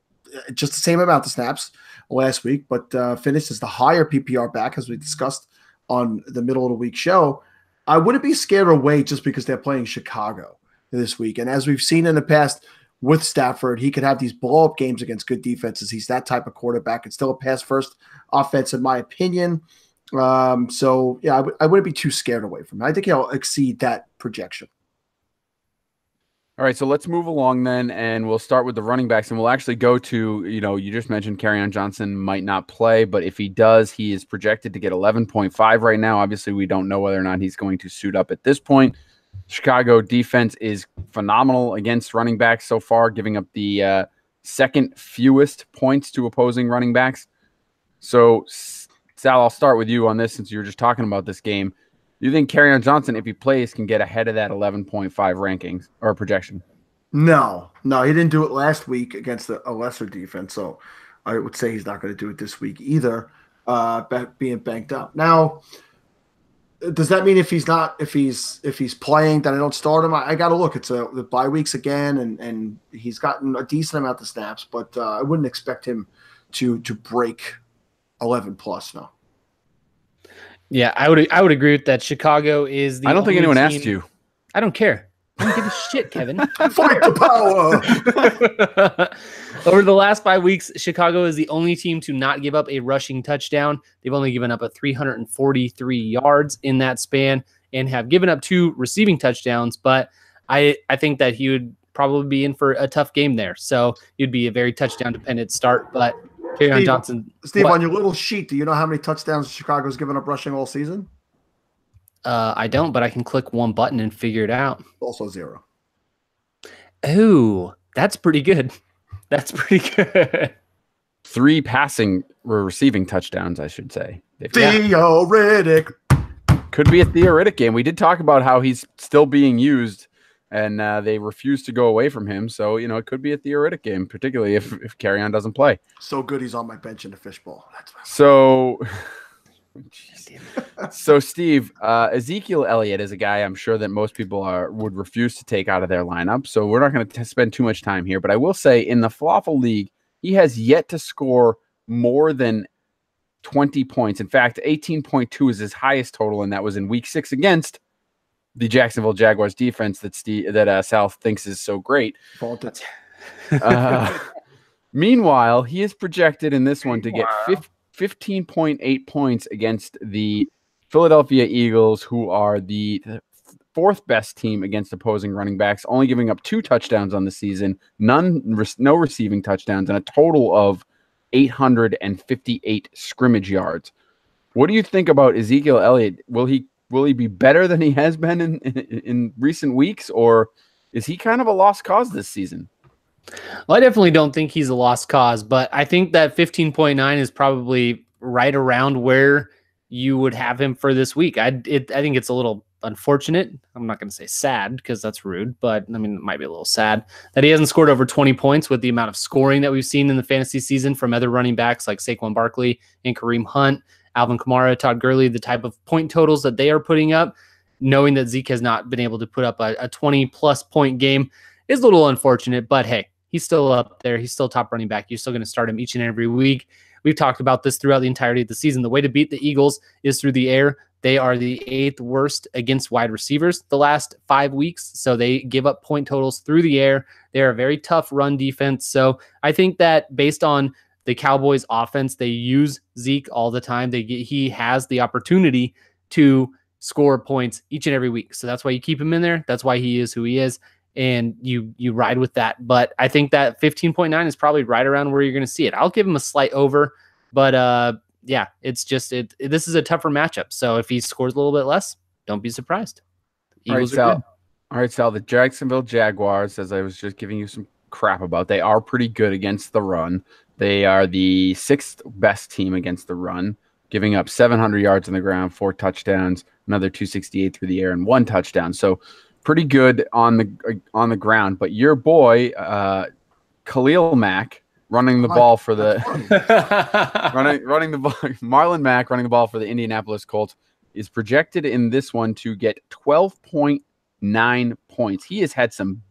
[SPEAKER 2] just the same amount of snaps last week, but finished as the higher PPR back, as we discussed on the middle of the week show. I wouldn't be scared away just because they're playing Chicago this week. And as we've seen in the past with Stafford, he could have these blow-up games against good defenses. He's that type of quarterback. It's still a pass-first offense, in my opinion. So, yeah, I wouldn't be too scared away from him. I think he'll exceed that projection.
[SPEAKER 1] All right, so let's move along then, and we'll start with the running backs, and we'll actually go to, you just mentioned Kerryon Johnson might not play, but if he does, he is projected to get 11.5 right now. Obviously, we don't know whether or not he's going to suit up at this point. Chicago defense is phenomenal against running backs so far, giving up the second fewest points to opposing running backs. So, Sal, I'll start with you on this since you were just talking about this game. Do you think Kerryon Johnson, if he plays, can get ahead of that 11.5 rankings or projection?
[SPEAKER 2] No, he didn't do it last week against a lesser defense, so I would say he's not going to do it this week either, being banked up. Now, does that mean if he's playing that I don't start him? I got to look. It's the bye weeks again, and he's gotten a decent amount of snaps, but I wouldn't expect him to break 11 plus. No.
[SPEAKER 3] Yeah, I would agree with that. Chicago is the.
[SPEAKER 1] I don't think anyone
[SPEAKER 3] team.
[SPEAKER 1] asked you.
[SPEAKER 3] I don't care. I don't give a shit, Kevin.
[SPEAKER 2] Fight the power.
[SPEAKER 3] Over the last 5 weeks, Chicago is the only team to not give up a rushing touchdown. They've only given up 343 yards in that span and have given up 2 receiving touchdowns. But I think that he would probably be in for a tough game there. So it'd be a very touchdown dependent start. But Kerryon Johnson.
[SPEAKER 2] Steve, on your little sheet, do you know how many touchdowns Chicago's given up rushing all season?
[SPEAKER 3] I don't, but I can click one button and figure it out.
[SPEAKER 2] Also 0.
[SPEAKER 3] Ooh, that's pretty good. That's pretty good.
[SPEAKER 1] 3 passing or receiving touchdowns, I should say.
[SPEAKER 2] Theoretic.
[SPEAKER 1] Could be a theoretic game. We did talk about how he's still being used, and they refuse to go away from him. So, it could be a theoretic game, particularly if Kerryon doesn't play.
[SPEAKER 2] So good he's on my bench in the fishbowl.
[SPEAKER 1] So, Steve, Ezekiel Elliott is a guy I'm sure that most people would refuse to take out of their lineup. So we're not going to spend too much time here. But I will say in the Falafel League, he has yet to score more than 20 points. In fact, 18.2 is his highest total, and that was in Week 6 against the Jacksonville Jaguars defense that Sal thinks is so great. Meanwhile, he is projected in this one to get 15.8 points against the Philadelphia Eagles, who are the 4th best team against opposing running backs, only giving up 2 touchdowns on the season, no receiving touchdowns, and a total of 858 scrimmage yards. What do you think about Ezekiel Elliott? Will he be better than he has been in recent weeks, or is he kind of a lost cause this season?
[SPEAKER 3] Well, I definitely don't think he's a lost cause, but I think that 15.9 is probably right around where you would have him for this week. I think it's a little unfortunate. I'm not going to say sad because that's rude, but I mean, it might be a little sad that he hasn't scored over 20 points with the amount of scoring that we've seen in the fantasy season from other running backs like Saquon Barkley and Kareem Hunt, Alvin Kamara, Todd Gurley, the type of point totals that they are putting up, knowing that Zeke has not been able to put up a 20-plus point game is a little unfortunate, but hey, he's still up there. He's still top running back. You're still going to start him each and every week. We've talked about this throughout the entirety of the season. The way to beat the Eagles is through the air. They are the 8th worst against wide receivers the last 5 weeks, so they give up point totals through the air. They're a very tough run defense, so I think that based on the Cowboys offense, they use Zeke all the time. He has the opportunity to score points each and every week, so that's why you keep him in there. That's why he is who he is. And you ride with that. But I think that 15.9 is probably right around where you're going to see it. I'll give him a slight over, but yeah, it's just this is a tougher matchup. So if he scores a little bit less, don't be surprised.
[SPEAKER 1] All right, Sal. The Jacksonville Jaguars, as I was just giving you some crap about. They are pretty good against the run. They are the 6th best team against the run, giving up 700 yards on the ground, 4 touchdowns, another 268 through the air, and 1 touchdown. So pretty good on the ground. But your boy, Khalil Mack, running the ball for the running the ball, Marlon Mack running the ball for the Indianapolis Colts is projected in this one to get 12.9 points. He has had some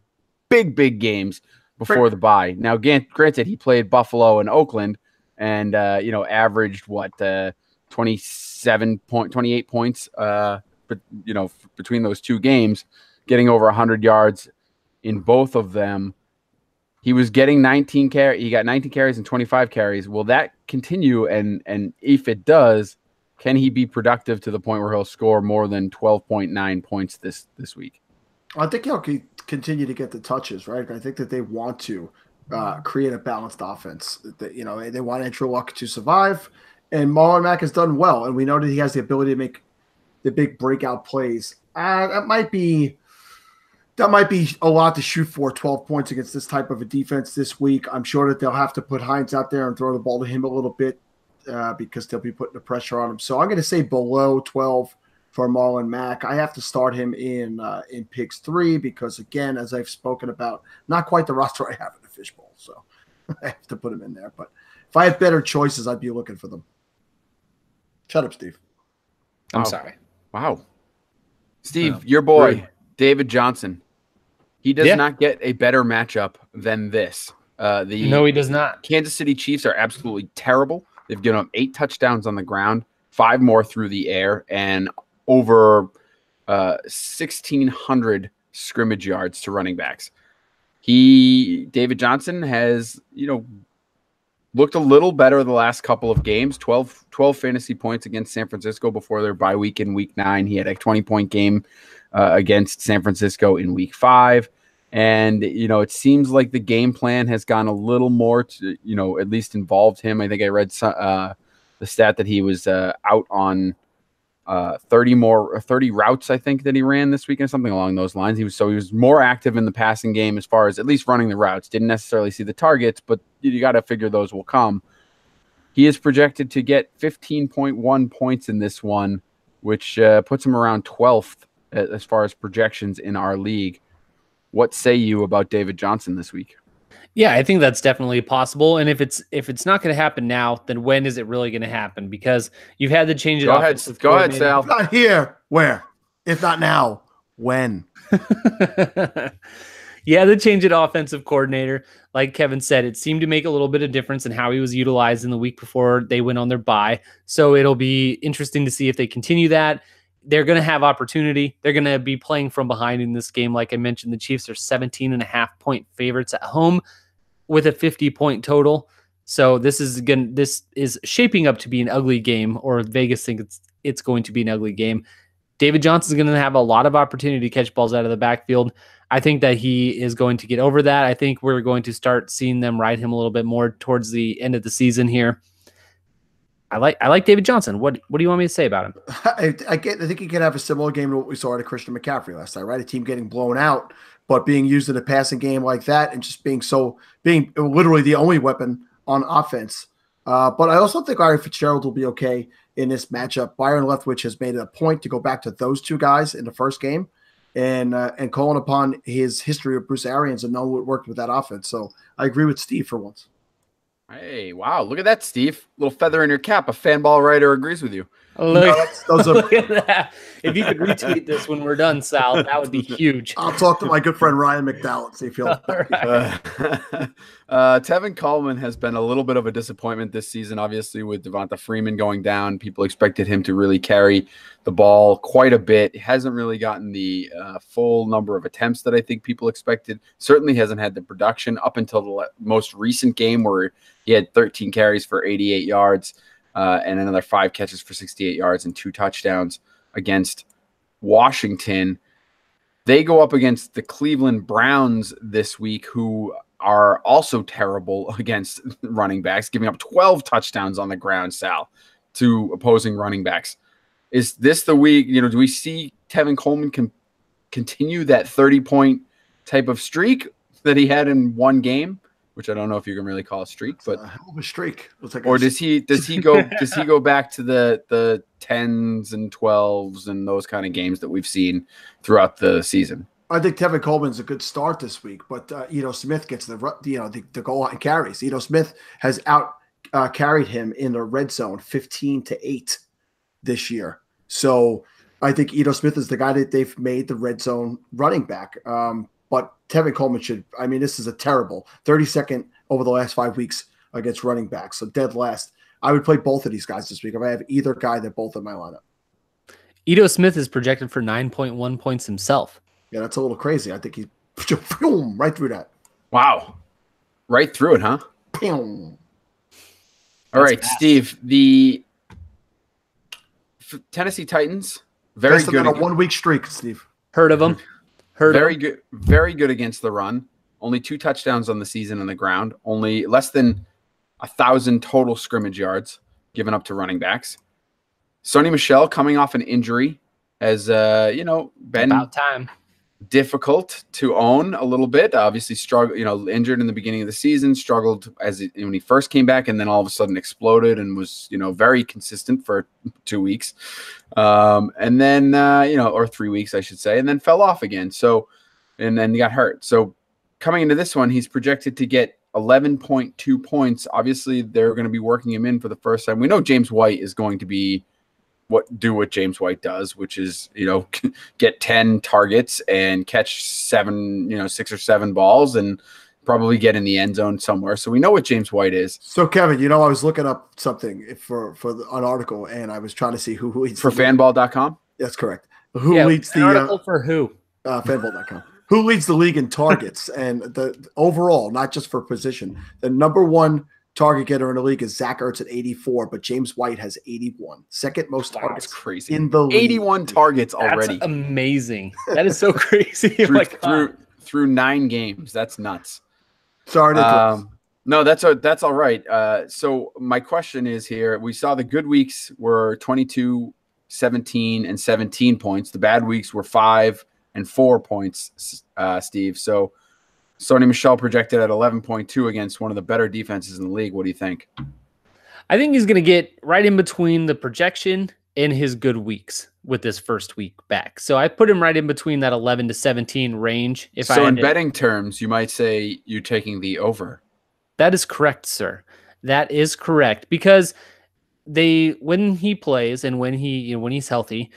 [SPEAKER 1] big games before the bye. Now, granted, he played Buffalo and Oakland, and averaged 28 points. But between those 2 games, getting over 100 yards in both of them. He was getting 19 carries. He got 19 carries and 25 carries. Will that continue? And if it does, can he be productive to the point where he'll score more than 12.9 points this week?
[SPEAKER 2] I think he'll continue to get the touches, right? I think that they want to create a balanced offense. That they want Andrew Luck to survive, and Marlon Mack has done well, and we know that he has the ability to make the big breakout plays. That might be a lot to shoot for, 12 points against this type of a defense this week. I'm sure that they'll have to put Hines out there and throw the ball to him a little bit because they'll be putting the pressure on him. So I'm going to say below 12 for Marlon Mack. I have to start him in picks 3 because, again, as I've spoken about, not quite the roster I have in the fishbowl. So I have to put him in there. But if I had better choices, I'd be looking for them. Shut up, Steve.
[SPEAKER 3] I'm sorry.
[SPEAKER 1] Wow. Steve, your boy, David Johnson. He does not get a better matchup than this.
[SPEAKER 3] No, he does not.
[SPEAKER 1] Kansas City Chiefs are absolutely terrible. They've given up 8 touchdowns on the ground, 5 more through the air, and over 1,600 scrimmage yards to running backs. David Johnson has, looked a little better the last couple of games, 12 fantasy points against San Francisco before their bye week in week 9. He had a 20-point game against San Francisco in week 5. And, it seems like the game plan has gone a little more to, at least involved him. I think I read the stat that he was out on 30 routes, I think, that he ran this weekend, something along those lines. He was more active in the passing game as far as at least running the routes. Didn't necessarily see the targets, but you got to figure those will come. He is projected to get 15.1 points in this one, which puts him around 12th as far as projections in our league. What say you about David Johnson this week?
[SPEAKER 3] Yeah, I think that's definitely possible. And if it's not going to happen now, then when is it really going to happen? Because you've had to change it.
[SPEAKER 1] Go ahead, Sal.
[SPEAKER 2] If not here, where? If not now, when?
[SPEAKER 3] Yeah, the change at offensive coordinator. Like Kevin said, it seemed to make a little bit of difference in how he was utilized in the week before they went on their bye. So it'll be interesting to see if they continue that. They're going to have opportunity. They're going to be playing from behind in this game. Like I mentioned, the Chiefs are 17.5-point favorites at home with a 50-point total. So this is shaping up to be an ugly game, or Vegas thinks it's going to be an ugly game. David Johnson's going to have a lot of opportunity to catch balls out of the backfield. I think that he is going to get over that. I think we're going to start seeing them ride him a little bit more towards the end of the season here. I like David Johnson. What do you want me to say about him?
[SPEAKER 2] I think he could have a similar game to what we saw at Christian McCaffrey last night, right? A team getting blown out, but being used in a passing game like that and just being literally the only weapon on offense. But I also think Larry Fitzgerald will be okay in this matchup. Byron Leftwich has made it a point to go back to those 2 guys in the first game and calling upon his history of Bruce Arians and knowing what worked with that offense. So I agree with Steve for once.
[SPEAKER 1] Hey, wow. Look at that, Steve. Little feather in your cap. A fanball writer agrees with you.
[SPEAKER 3] Look at that. If you could retweet this when we're done, Sal, that would be huge.
[SPEAKER 2] I'll talk to my good friend Ryan McDowell and see if he'll.
[SPEAKER 1] Tevin Coleman has been a little bit of a disappointment this season, obviously, with Devonta Freeman going down. People expected him to really carry the ball quite a bit. He hasn't really gotten the full number of attempts that I think people expected. Certainly hasn't had the production up until the most recent game where he had 13 carries for 88 yards. And another 5 catches for 68 yards and 2 touchdowns against Washington. They go up against the Cleveland Browns this week, who are also terrible against running backs, giving up 12 touchdowns on the ground, Sal, to opposing running backs. Is this the week, do we see Tevin Coleman continue that 30-point type of streak, that he had in one game, which I don't know if you can really call a streak, but
[SPEAKER 2] a hell of a streak.
[SPEAKER 1] Or does he go back to the 10s and 12s and those kind of games that we've seen throughout the season?
[SPEAKER 2] I think Tevin Coleman's a good start this week, but Ito Smith gets the goal line carries. Ito Smith has carried him in the red zone 15-8 this year. So I think Ito Smith is the guy that they've made the red zone running back. But Tevin Coleman this is a terrible 32nd over the last 5 weeks against running backs. So dead last. I would play both of these guys this week. If I have either guy, they're both in my lineup.
[SPEAKER 3] Ito Smith is projected for 9.1 points himself.
[SPEAKER 2] Yeah, that's a little crazy. I think he's right through that.
[SPEAKER 1] Wow. Right through it, huh?
[SPEAKER 2] Boom.
[SPEAKER 1] All right, Steve, the Tennessee Titans, very good.
[SPEAKER 2] On a 1 week streak, Steve.
[SPEAKER 3] Heard of them?
[SPEAKER 1] Very good against the run. Only 2 touchdowns on the season on the ground. Only less than 1,000 total scrimmage yards given up to running backs. Sony Michel coming off an injury has been
[SPEAKER 3] About time.
[SPEAKER 1] difficult to own a little bit. Obviously struggled, injured in the beginning of the season, struggled when he first came back, and then all of a sudden exploded and was, very consistent for 2 weeks. And then, or 3 weeks, I should say, and then fell off again. So, and then he got hurt. So coming into this one, he's projected to get 11.2 points. Obviously they're going to be working him in for the first time. We know James White is going to be what James White does, which is, get 10 targets and catch 6 or 7 balls and probably get in the end zone somewhere. So we know what James White is.
[SPEAKER 2] So Kevin, I was looking up something for an article, and I was trying to see who leads
[SPEAKER 1] for fanball.com.
[SPEAKER 2] That's correct. Who leads the
[SPEAKER 3] article for who?
[SPEAKER 2] Fanball.com. Who leads the league in targets and the overall, not just for position. The number 1 target getter in the league is Zach Ertz at 84, but James White has 81. Second most targets
[SPEAKER 1] crazy.
[SPEAKER 2] in the league.
[SPEAKER 1] 81 targets already.
[SPEAKER 3] That's amazing. That is so crazy.
[SPEAKER 1] through 9 games. That's nuts.
[SPEAKER 2] Sorry.
[SPEAKER 1] No, that's all right. So my question is here, we saw the good weeks were 22, 17, and 17 points. The bad weeks were 5 and 4 points, Steve. So Sony Michel projected at 11.2 against one of the better defenses in the league. What do you think?
[SPEAKER 3] I think he's going to get right in between the projection and his good weeks with this first week back. So I put him right in between that 11 to 17 range.
[SPEAKER 1] In betting terms, you might say you're taking the over.
[SPEAKER 3] That is correct, sir. That is correct, because when he plays and when he's healthy,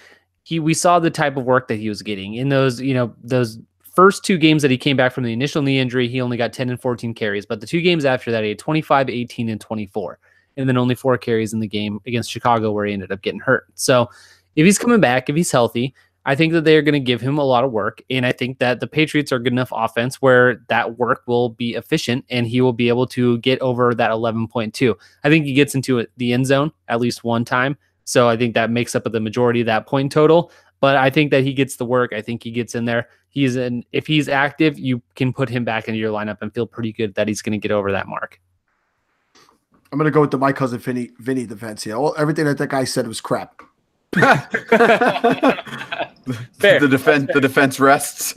[SPEAKER 3] we saw the type of work that he was getting in those first 2 games that he came back from the initial knee injury. He only got 10 and 14 carries, but the 2 games after that, he had 25, 18, and 24, and then only 4 carries in the game against Chicago where he ended up getting hurt. So if he's coming back, if he's healthy, I think that they're going to give him a lot of work, and I think that the Patriots are good enough offense where that work will be efficient, and he will be able to get over that 11.2. I think he gets into the end zone at least one time, so I think that makes up the majority of that point total. But I think that he gets the work. I think he gets in there. If he's active, you can put him back into your lineup and feel pretty good that he's going to get over that mark.
[SPEAKER 2] I'm going to go with my cousin Vinny defense here. Well, everything that guy said was crap.
[SPEAKER 3] Fair.
[SPEAKER 1] The defense rests.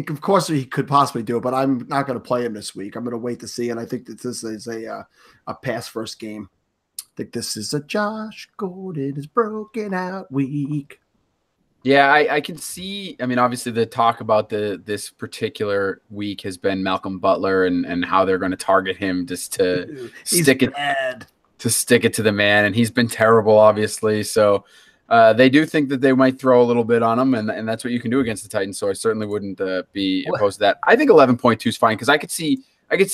[SPEAKER 2] Of course he could possibly do it, but I'm not going to play him this week. I'm going to wait to see, and I think that this is a pass first game. I think this is a Josh Gordon is broken out week.
[SPEAKER 1] Yeah, I can see. I mean, obviously, the talk about this particular week has been Malcolm Butler and how they're going to target him just to stick it to the man, and he's been terrible, obviously. So they do think that they might throw a little bit on him, and that's what you can do against the Titans. So I certainly wouldn't be opposed to that. I think 11.2 is fine because I could see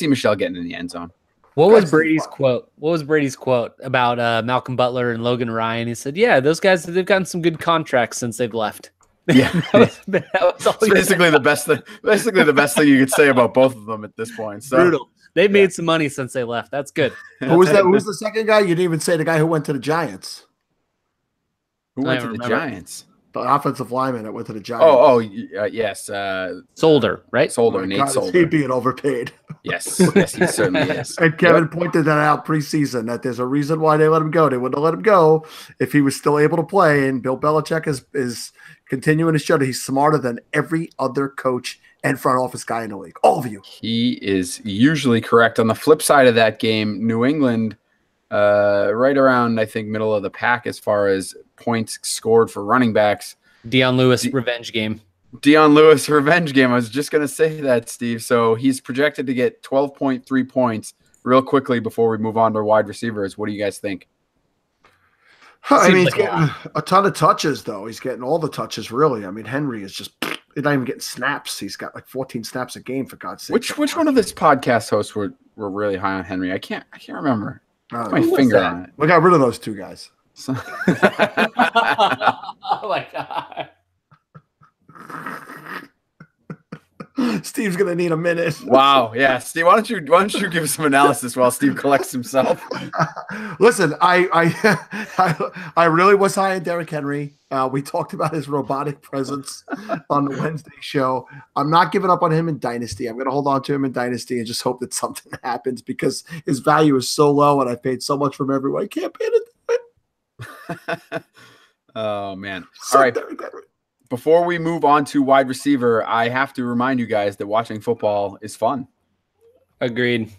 [SPEAKER 1] Michelle getting in the end zone.
[SPEAKER 3] What was Brady's quote? What was Brady's quote about Malcolm Butler and Logan Ryan? He said, "Yeah, those guys, they've gotten some good contracts since they've left."
[SPEAKER 1] Yeah,
[SPEAKER 3] that was all
[SPEAKER 1] basically the best thing. Basically, the best thing you could say about both of them at this point. So,
[SPEAKER 3] brutal. They've made some money since they left. That's good.
[SPEAKER 2] Who was that? Who was the second guy? You didn't even say the guy who went to the Giants.
[SPEAKER 1] Who went to the Giants?
[SPEAKER 2] The offensive lineman that went to the Giants.
[SPEAKER 1] Yes.
[SPEAKER 3] Solder, right?
[SPEAKER 1] Solder, Nate Solder.
[SPEAKER 2] He's being overpaid.
[SPEAKER 1] Yes, he certainly is.
[SPEAKER 2] And Kevin pointed that out preseason, that there's a reason why they let him go. They wouldn't have let him go if he was still able to play. And Bill Belichick is continuing to show that he's smarter than every other coach and front office guy in the league. All of you.
[SPEAKER 1] He is usually correct. On the flip side of that game, New England, right around, I think, middle of the pack as far as points scored for running backs.
[SPEAKER 3] Dion Lewis revenge game.
[SPEAKER 1] Dion Lewis revenge game. I was just going to say that, Steve. So he's projected to get 12.3 points real quickly before we move on to wide receivers. What do you guys think?
[SPEAKER 2] I mean, he's getting a ton of touches, though. He's getting all the touches, really. I mean, Henry is just not even getting snaps. He's got like 14 snaps a game, for God's sake.
[SPEAKER 1] Which one of this podcast hosts were really high on Henry? I can't remember. My finger on it.
[SPEAKER 2] We got rid of those two guys.
[SPEAKER 3] Oh my God.
[SPEAKER 2] Steve's gonna need a minute.
[SPEAKER 1] Wow, yeah, Steve. Why don't you give some analysis while Steve collects himself?
[SPEAKER 2] Listen, I really was high on Derrick Henry. We talked about his robotic presence on the Wednesday show. I'm not giving up on him in Dynasty. I'm gonna hold on to him in Dynasty and just hope that something happens because his value is so low and I paid so much from everyone. I can't pay it.
[SPEAKER 1] Oh man! All right. Before we move on to wide receiver, I have to remind you guys that watching football is fun.
[SPEAKER 3] Agreed.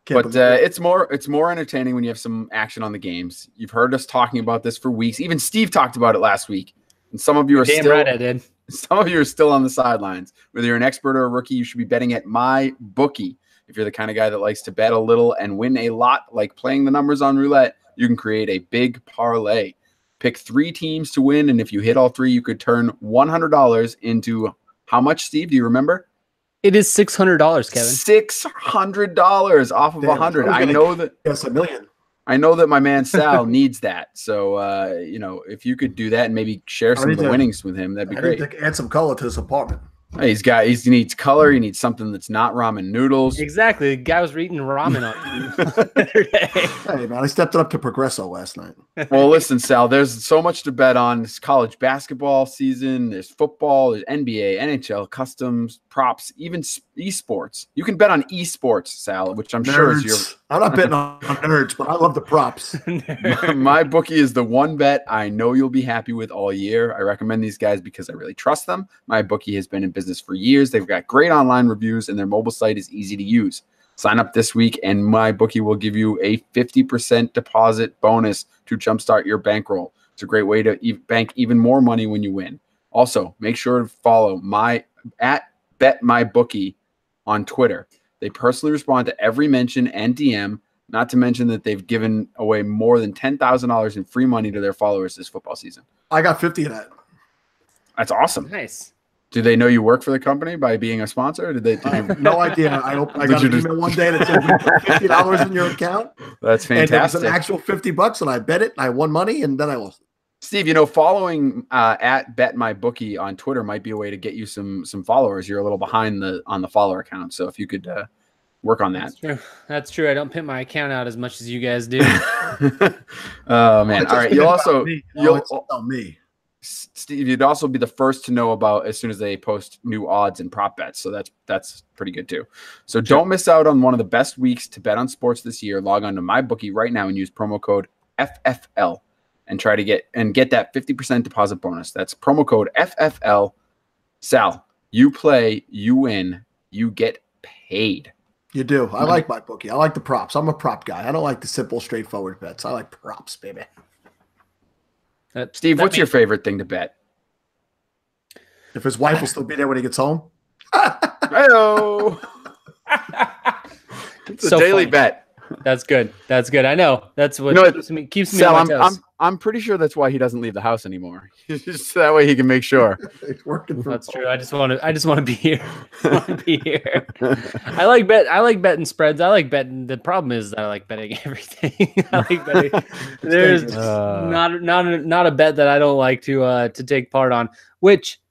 [SPEAKER 1] But it's more entertaining when you have some action on the games. You've heard us talking about this for weeks. Even Steve talked about it last week. And some of you are Some of you are still on the sidelines. Whether you're an expert or a rookie, you should be betting at my bookie. If you're the kind of guy that likes to bet a little and win a lot, like playing the numbers on roulette, you can create a big parlay. Pick 3 teams to win, and if you hit all 3, you could turn $100 into how much, Steve? Do you remember?
[SPEAKER 3] It is $600, Kevin.
[SPEAKER 1] $600 off of 100. I know that.
[SPEAKER 2] Yes, $1 million.
[SPEAKER 1] I know that my man Sal needs that. So, if you could do that and maybe share some of the winnings with him, that'd be great.
[SPEAKER 2] Need to add some color to this apartment.
[SPEAKER 1] He needs color. He needs something that's not ramen noodles.
[SPEAKER 3] Exactly. The guy was eating ramen on
[SPEAKER 2] Hey, man, I stepped it up to Progresso last night.
[SPEAKER 1] Well, listen, Sal, there's so much to bet on. It's college basketball season. There's football. There's NBA, NHL, customs, props, even esports. You can bet on esports, Sal, which I'm sure is your...
[SPEAKER 2] I'm not betting on nerds, but I love the props.
[SPEAKER 1] My bookie is the one bet I know you'll be happy with all year. I recommend these guys because I really trust them. My bookie has been in business for years. They've got great online reviews, and their mobile site is easy to use. Sign up this week, and my bookie will give you a 50% deposit bonus to jumpstart your bankroll. It's a great way to bank even more money when you win. Also, make sure to follow at BetMyBookie on Twitter. They personally respond to every mention and DM, not to mention that they've given away more than $10,000 in free money to their followers this football season.
[SPEAKER 2] I got 50 of that.
[SPEAKER 1] That's awesome.
[SPEAKER 3] Nice.
[SPEAKER 1] Do they know you work for the company by being a sponsor? I
[SPEAKER 2] have no idea. I got an email one day that said we put $50 in your account.
[SPEAKER 1] That's fantastic.
[SPEAKER 2] And it was an actual $50, and I bet it, and I won money, and then I lost it.
[SPEAKER 1] Steve, following at BetMyBookie on Twitter might be a way to get you some followers. You're a little behind on the follower count, so if you could work on that.
[SPEAKER 3] That's true. I don't pimp my account out as much as you guys do.
[SPEAKER 1] Oh man! All right, you'll
[SPEAKER 2] tell me.
[SPEAKER 1] Steve, you'd also be the first to know about as soon as they post new odds and prop bets. So that's pretty good too. So don't miss out on one of the best weeks to bet on sports this year. Log on to MyBookie right now and use promo code FFL and try to get that 50% deposit bonus. That's promo code FFL. Sal, you play, you win, you get paid.
[SPEAKER 2] You do. I like MyBookie. I like the props. I'm a prop guy. I don't like the simple, straightforward bets. I like props, baby.
[SPEAKER 1] Steve, what's your favorite thing to bet?
[SPEAKER 2] If his wife will still be there when he gets home.
[SPEAKER 1] Hello. It's a daily bet.
[SPEAKER 3] That's good. That's good. I know. That's what keeps me
[SPEAKER 1] Sal,
[SPEAKER 3] on my toes.
[SPEAKER 1] I'm pretty sure that's why he doesn't leave the house anymore. Just that way he can make sure.
[SPEAKER 2] It's working.
[SPEAKER 3] That's true. I just want to be here. I like betting spreads. I like betting. The problem is I like betting everything. I like betting. There's not a bet that I don't like to take part on. Which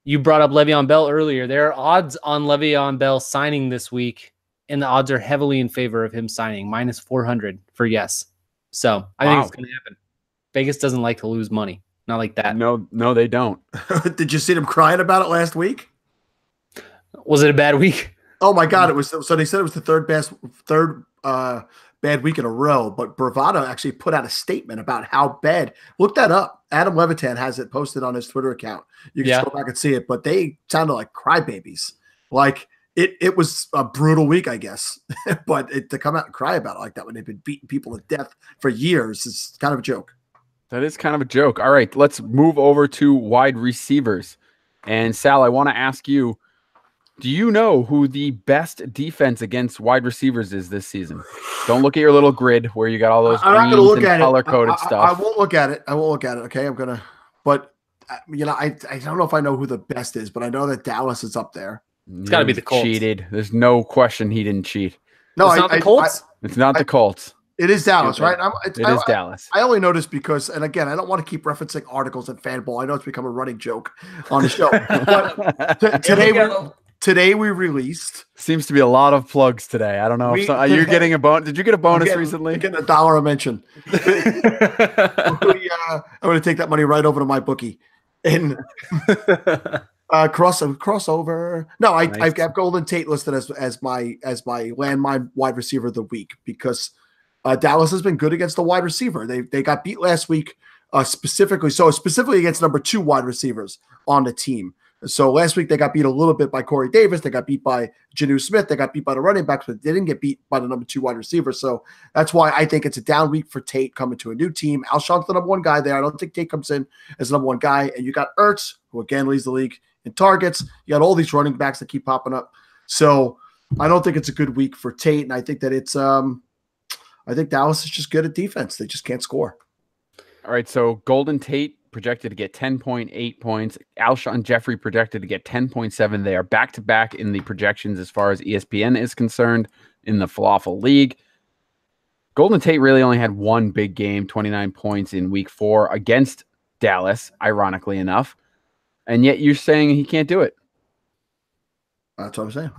[SPEAKER 3] you brought up Le'Veon Bell earlier. There are odds on Le'Veon Bell signing this week, and the odds are heavily in favor of him signing, -400 for yes. So I think it's going to happen. Vegas doesn't like to lose money. Not like that.
[SPEAKER 1] No, they don't.
[SPEAKER 2] Did you see them crying about it last week?
[SPEAKER 3] Was it a bad week?
[SPEAKER 2] Oh my God! It was. So they said it was the third bad week in a row, but Bravado actually put out a statement about how bad. Look that up. Adam Levitan has it posted on his Twitter account. You can just go back and see it, but they sounded like crybabies. Like it was a brutal week, I guess, but to come out and cry about it like that when they've been beating people to death for years is kind of a joke.
[SPEAKER 1] That is kind of a joke. All right, let's move over to wide receivers. And Sal, I want to ask you, do you know who the best defense against wide receivers is this season? Don't look at your little grid where you got all those greens and color-coded stuff.
[SPEAKER 2] I won't look at it. Okay, I'm gonna. But I don't know if I know who the best is, but I know that Dallas is up there.
[SPEAKER 3] It's got to be the Colts.
[SPEAKER 1] Cheated. There's no question he didn't cheat.
[SPEAKER 3] No, it's not the Colts.
[SPEAKER 1] It's not the Colts.
[SPEAKER 2] It is Dallas, right?
[SPEAKER 1] It is Dallas.
[SPEAKER 2] I only know this because, and again, I don't want to keep referencing articles at Fanball. I know it's become a running joke on the show. But today we released.
[SPEAKER 1] Seems to be a lot of plugs today. I don't know. Are you getting a bonus? Did you get a bonus recently?
[SPEAKER 2] I'm getting $1 a mention. I'm going to take that money right over to my bookie. And crossover. No, I've got Golden Tate listed as my landmine wide receiver of the week because Dallas has been good against the wide receiver. They got beat last week specifically against number 2 wide receivers on the team. So last week they got beat a little bit by Corey Davis. They got beat by Janu Smith. They got beat by the running backs, but they didn't get beat by the number 2 wide receiver. So that's why I think it's a down week for Tate coming to a new team. Alshon's the number 1 guy there. I don't think Tate comes in as the number 1 guy. And you got Ertz, who again leads the league in targets. You got all these running backs that keep popping up. So I don't think it's a good week for Tate. And I think that I think Dallas is just good at defense. They just can't score.
[SPEAKER 1] All right. So Golden Tate projected to get 10.8 points. Alshon Jeffrey projected to get 10.7. They are back-to-back in the projections as far as ESPN is concerned in the Falafel League. Golden Tate really only had one big game, 29 points in week 4 against Dallas, ironically enough. And yet you're saying he can't do it.
[SPEAKER 2] That's what I'm saying.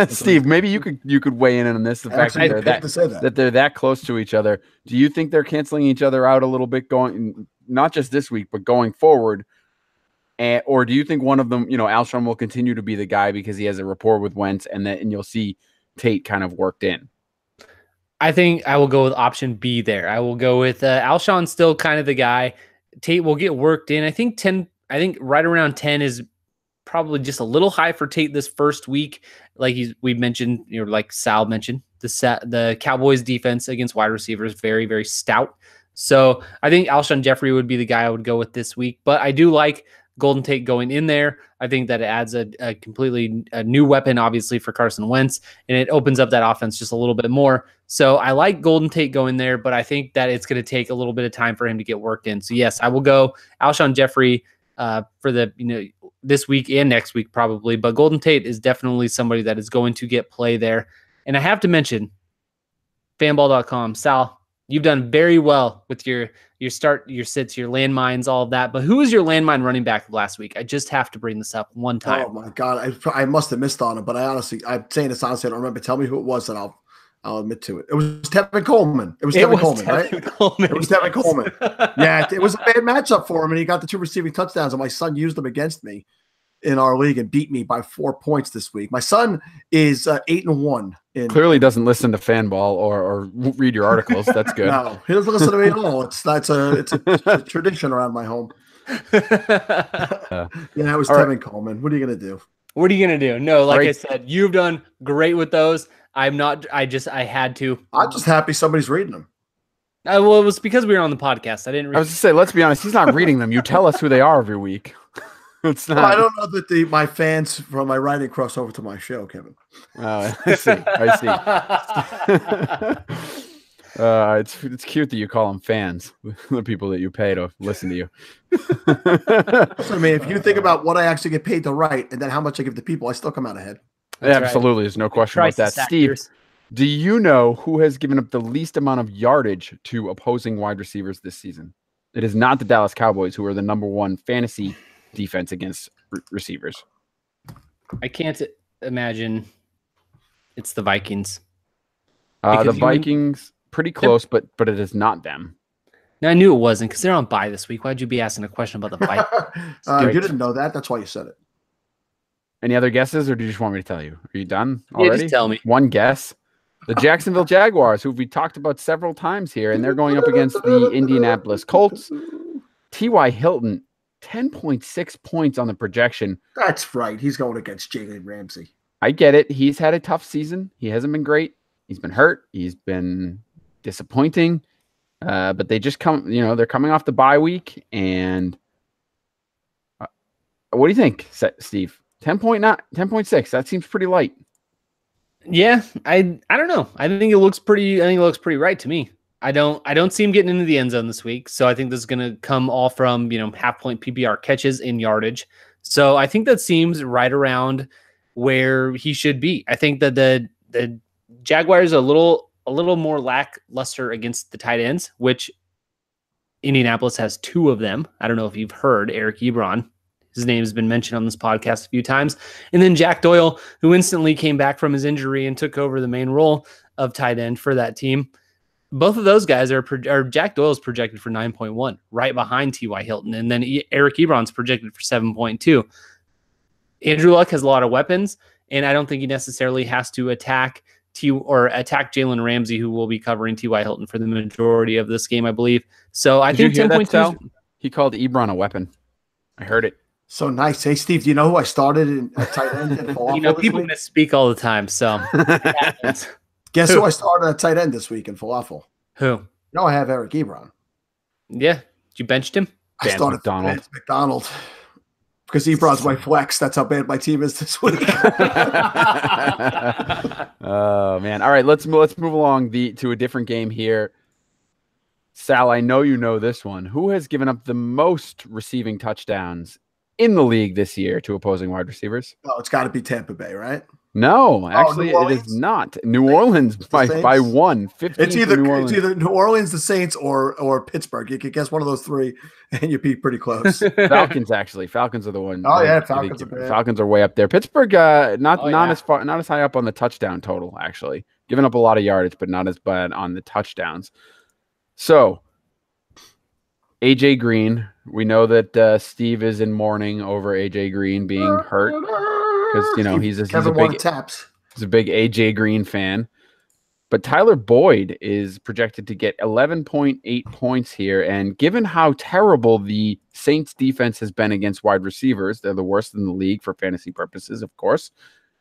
[SPEAKER 1] Steve, maybe you could weigh in on this. The fact that they're that close to each other. Do you think they're canceling each other out a little bit going, not just this week, but going forward? Or do you think one of them, Alshon will continue to be the guy because he has a rapport with Wentz and you'll see Tate kind of worked in?
[SPEAKER 3] I think I will go with option B there. I will go with Alshon still kind of the guy. Tate will get worked in. I think right around 10 is probably just a little high for Tate this first week. Like we mentioned, like Sal mentioned, the Cowboys defense against wide receivers very, very stout. So I think Alshon Jeffrey would be the guy I would go with this week. But I do like Golden Tate going in there. I think that it adds a completely new weapon, obviously, for Carson Wentz, and it opens up that offense just a little bit more. So I like Golden Tate going there, but I think that it's going to take a little bit of time for him to get worked in. So yes, I will go Alshon Jeffrey for the this week and next week probably, but Golden Tate is definitely somebody that is going to get play there. And I have to mention fanball.com. Sal, you've done very well with your start, your sits, your landmines, all of that. But who was your landmine running back last week? I just have to bring this up one time.
[SPEAKER 2] Oh my God. I must have missed on it, but I'm saying this honestly, I don't remember. Tell me who it was and I'll admit to it. It was Tevin Coleman. It was Tevin Coleman, right? It was Tevin Coleman. Yeah, it was a bad matchup for him, and he got the 2 receiving touchdowns, and my son used them against me in our league and beat me by 4 points this week. My son is 8-1.
[SPEAKER 1] Clearly doesn't listen to Fanball or read your articles. That's good.
[SPEAKER 2] No, he doesn't listen to me at all. It's a tradition around my home. It was Tevin Coleman. What are you going to do?
[SPEAKER 3] What are you going to do? No, like I said, you've done great with those. I'm not. I had to.
[SPEAKER 2] I'm just happy somebody's reading them.
[SPEAKER 3] Well, it was because we were on the podcast. I didn't read.
[SPEAKER 1] I was to say, let's be honest. He's not reading them. You tell us who they are every week. It's not. Well,
[SPEAKER 2] I don't know that my fans from my writing cross over to my show, Kevin.
[SPEAKER 1] I see. It's cute that you call them fans, the people that you pay to listen to you.
[SPEAKER 2] So, I mean, if you think about what I actually get paid to write and then how much I give the people, I still come out ahead.
[SPEAKER 1] Absolutely. There's no question about that. Steve, do you know who has given up the least amount of yardage to opposing wide receivers this season? It is not the Dallas Cowboys, who are the number 1 fantasy defense against receivers.
[SPEAKER 3] I can't imagine it's the Vikings.
[SPEAKER 1] The Vikings, pretty close, but it is not them.
[SPEAKER 3] No, I knew it wasn't because they're on bye this week. Why'd you be asking a question about the Vikings?
[SPEAKER 2] You didn't know that. That's why you said it.
[SPEAKER 1] Any other guesses, or do you just want me to tell you? Are you done already?
[SPEAKER 3] Yeah, just tell me.
[SPEAKER 1] One guess. The Jacksonville Jaguars, who we talked about several times here, and they're going up against the Indianapolis Colts. T.Y. Hilton, 10.6 points on the projection.
[SPEAKER 2] That's right. He's going against Jalen Ramsey.
[SPEAKER 1] I get it. He's had a tough season. He hasn't been great. He's been hurt. He's been disappointing. But they just they're coming off the bye week. And what do you think, Steve? 10.6. That seems pretty light.
[SPEAKER 3] Yeah, I don't know. I think it looks pretty right to me. I don't see him getting into the end zone this week. So I think this is going to come all from, half point PPR catches in yardage. So I think that seems right around where he should be. I think that the Jaguars are a little more lackluster against the tight ends, which Indianapolis has 2 of them. I don't know if you've heard Eric Ebron. His name has been mentioned on this podcast a few times. And then Jack Doyle, who instantly came back from his injury and took over the main role of tight end for that team. Both of those guys are Jack Doyle's projected for 9.1, right behind T.Y. Hilton. And then Eric Ebron's projected for 7.2. Andrew Luck has a lot of weapons, and I don't think he necessarily has to attack Jalen Ramsey, who will be covering T.Y. Hilton for the majority of this game, I believe. So I think 10.2.
[SPEAKER 1] He called Ebron a weapon. I heard it.
[SPEAKER 2] So nice. Hey, Steve, do you know who I started at tight end in Falafel
[SPEAKER 3] people misspeak all the time, so it happens.
[SPEAKER 2] Guess who I started at tight end this week in Falafel?
[SPEAKER 3] Who?
[SPEAKER 2] No, I have Eric Ebron.
[SPEAKER 3] Yeah. You benched him?
[SPEAKER 2] I started Vance McDonald because Ebron's my flex. That's how bad my team is this week.
[SPEAKER 1] Oh, man. All right, let's move along to a different game here. Sal, I know you know this one. Who has given up the most receiving touchdowns in the league this year to opposing wide receivers?
[SPEAKER 2] Oh, it's got to be Tampa Bay, right?
[SPEAKER 1] No, actually, it is not. New Orleans by 1.
[SPEAKER 2] It's either New Orleans, the Saints, or Pittsburgh. You could guess one of those 3, and you'd be pretty close.
[SPEAKER 1] Falcons, actually. Falcons are the one.
[SPEAKER 2] Oh yeah, Falcons are bad.
[SPEAKER 1] Falcons are way up there. Pittsburgh, not as high up on the touchdown total. Actually, giving up a lot of yardage, but not as bad on the touchdowns. So, AJ Green. We know that Steve is in mourning over AJ Green being hurt because he's a big AJ Green fan. But Tyler Boyd is projected to get 11.8 points here, and given how terrible the Saints defense has been against wide receivers, they're the worst in the league for fantasy purposes, of course,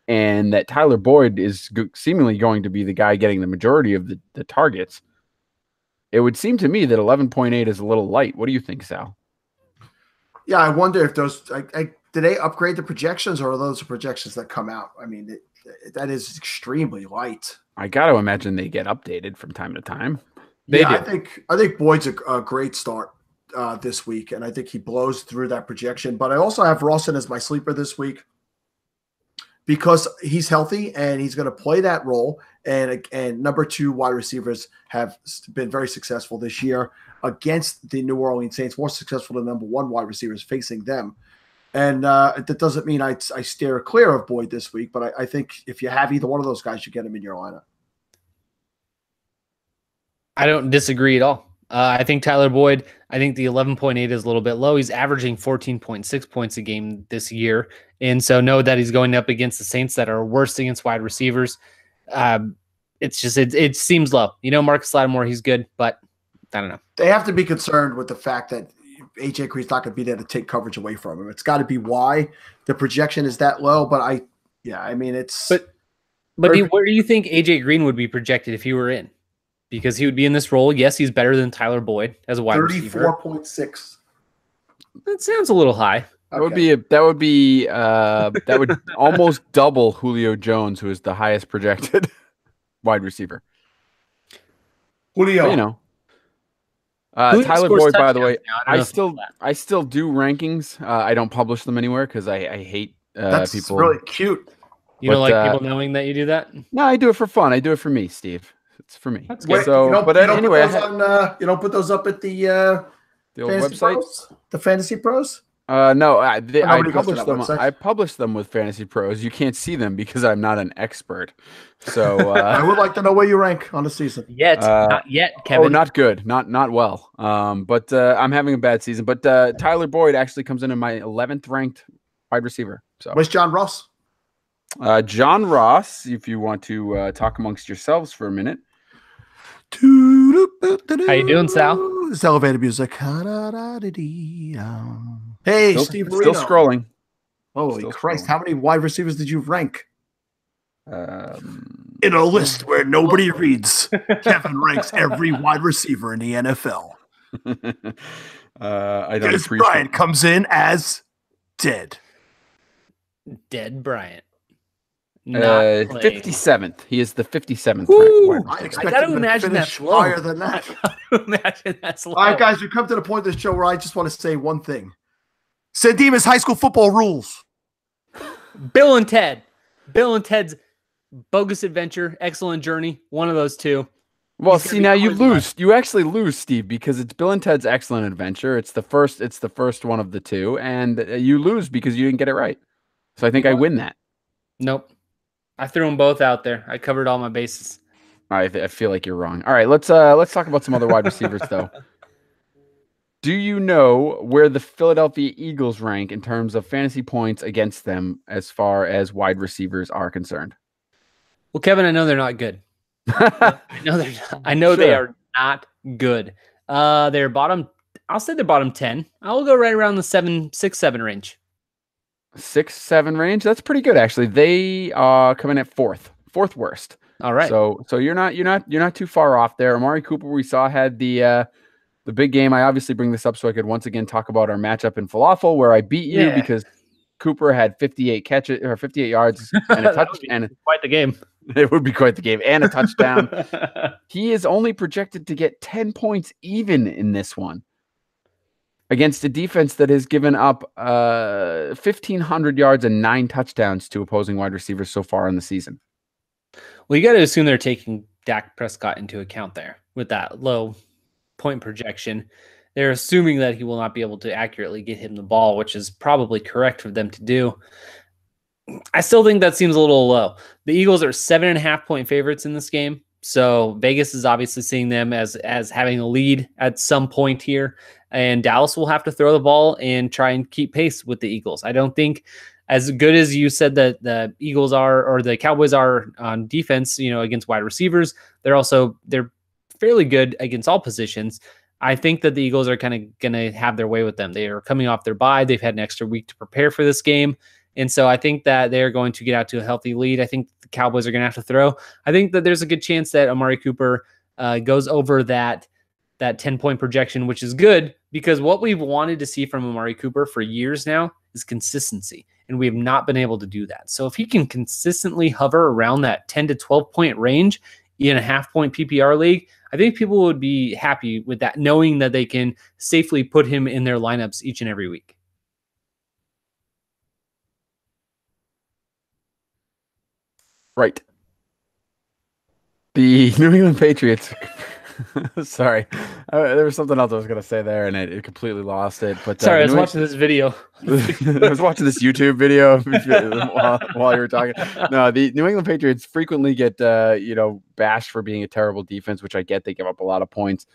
[SPEAKER 1] and that Tyler Boyd is seemingly going to be the guy getting the majority of the targets. It would seem to me that 11.8 is a little light. What do you think, Sal?
[SPEAKER 2] Yeah, I wonder if those did they upgrade the projections, or are those the projections that come out? I mean, that is extremely light.
[SPEAKER 1] I got to imagine they get updated from time to time.
[SPEAKER 2] I think Boyd's a great start this week, and I think he blows through that projection. But I also have Rawson as my sleeper this week because he's healthy and he's going to play that role. And number 2 wide receivers have been very successful this year against the New Orleans Saints, more successful than number 1 wide receivers facing them. And that doesn't mean I steer clear of Boyd this week, but I think if you have either one of those guys, you get him in your lineup.
[SPEAKER 3] I don't disagree at all. I think Tyler Boyd, I think the 11.8 is a little bit low. He's averaging 14.6 points a game this year. And so know that he's going up against the Saints that are worst against wide receivers. It's just, it seems low. Marcus Lattimore, he's good, but I don't know.
[SPEAKER 2] They have to be concerned with the fact that AJ Green's not going to be there to take coverage away from him. It's got to be why the projection is that low. But it's.
[SPEAKER 3] But where do you think AJ Green would be projected if he were in? Because he would be in this role. Yes, he's better than Tyler Boyd as a wide receiver.
[SPEAKER 2] 34.6.
[SPEAKER 3] That sounds a little high.
[SPEAKER 1] That would almost double Julio Jones, who is the highest projected wide receiver.
[SPEAKER 2] Julio.
[SPEAKER 1] Tyler Boyd, by the way, I still do rankings. I don't publish them anywhere because I hate
[SPEAKER 2] That's
[SPEAKER 1] people.
[SPEAKER 2] That's really cute.
[SPEAKER 3] You don't like people knowing that you do that?
[SPEAKER 1] No, I do it for fun. I do it for me, Steve. It's for me.
[SPEAKER 3] That's good.
[SPEAKER 2] So, you don't put those up at the
[SPEAKER 1] old website,
[SPEAKER 2] Pros? The Fantasy Pros.
[SPEAKER 1] No, I publish them. I publish them with Fantasy Pros. You can't see them because I'm not an expert. So
[SPEAKER 2] I would like to know where you rank on the season.
[SPEAKER 3] Not yet, Kevin.
[SPEAKER 1] Oh, not good. Not well. But I'm having a bad season. But Tyler Boyd actually comes in my 11th ranked wide receiver. So
[SPEAKER 2] where's John Ross?
[SPEAKER 1] John Ross, if you want to talk amongst yourselves for a minute.
[SPEAKER 3] How you doing, Sal?
[SPEAKER 2] It's elevator music. Hey, Steve
[SPEAKER 1] Still
[SPEAKER 2] Marino.
[SPEAKER 1] scrolling.
[SPEAKER 2] Holy
[SPEAKER 1] Still
[SPEAKER 2] Christ.
[SPEAKER 1] scrolling.
[SPEAKER 2] How many wide receivers did you rank?
[SPEAKER 1] In
[SPEAKER 2] a list where nobody reads, Kevin ranks every wide receiver in the NFL.
[SPEAKER 1] I don't
[SPEAKER 2] Because
[SPEAKER 1] appreciate
[SPEAKER 2] Bryant comes in as dead.
[SPEAKER 3] Dead Bryant.
[SPEAKER 1] 57th. He is the 57th.
[SPEAKER 3] Woo!
[SPEAKER 1] Wide
[SPEAKER 2] I
[SPEAKER 1] receiver.
[SPEAKER 3] I gotta
[SPEAKER 2] expected him to
[SPEAKER 3] imagine
[SPEAKER 2] finish
[SPEAKER 3] that's low.
[SPEAKER 2] higher than that.
[SPEAKER 3] Imagine that's low.
[SPEAKER 2] All right, guys, we come to the point of the show where I just want to say one thing. San Dimas High School football rules.
[SPEAKER 3] Bill and Ted's Bogus Adventure, Excellent Journey, one of those two.
[SPEAKER 1] Well, see, now you lose. You actually lose, Steve, because it's Bill and Ted's Excellent Adventure. It's the first one of the two, and you lose because you didn't get it right. So I think I win that.
[SPEAKER 3] Nope. I threw them both out there. I covered all my bases.
[SPEAKER 1] I feel like you're wrong. All right, let's talk about some other wide receivers though. Do you know where the Philadelphia Eagles rank in terms of fantasy points against them as far as wide receivers are concerned?
[SPEAKER 3] Well, Kevin, I know they're not good. I know they're not. I know they are not good. They're bottom. I'll say they're bottom 10. I'll go right around the 6, 7 range.
[SPEAKER 1] 6, 7 range. That's pretty good, actually. They come in at fourth worst.
[SPEAKER 3] All right.
[SPEAKER 1] So you're not too far off there. Amari Cooper, we saw, had the big game. I obviously bring this up so I could once again talk about our matchup in Falafel, where I beat you because Cooper had 58 catches or 58 yards and a touch, and
[SPEAKER 3] quite the game.
[SPEAKER 1] It would be quite the game and a touchdown. He is only projected to get 10 points even in this one against a defense that has given up 1,500 yards and 9 touchdowns to opposing wide receivers so far in the season.
[SPEAKER 3] Well, you got to assume they're taking Dak Prescott into account there with that low point projection. They're assuming that he will not be able to accurately get him the ball, which is probably correct for them to do. I still think that seems a little low. The Eagles are 7.5-point favorites in this game. So Vegas is obviously seeing them as having a lead at some point here. And Dallas will have to throw the ball and try and keep pace with the Eagles. I don't think, as good as you said that the Eagles are, or the Cowboys are on defense, against wide receivers, they're fairly good against all positions. I think that the Eagles are kind of going to have their way with them. They are coming off their bye. They've had an extra week to prepare for this game. And so I think that they're going to get out to a healthy lead. I think the Cowboys are going to have to throw. I think that there's a good chance that Amari Cooper goes over that 10-point projection, which is good because what we've wanted to see from Amari Cooper for years now is consistency. And we have not been able to do that. So if he can consistently hover around that 10 to 12-point range in a half-point PPR league, I think people would be happy with that, knowing that they can safely put him in their lineups each and every week.
[SPEAKER 1] Right. The New England Patriots. Sorry. There was something else I was going to say there, and it completely lost it. But
[SPEAKER 3] sorry, I was watching this video.
[SPEAKER 1] I was watching this YouTube video while you were talking. No, the New England Patriots frequently get bashed for being a terrible defense, which I get. They give up a lot of points.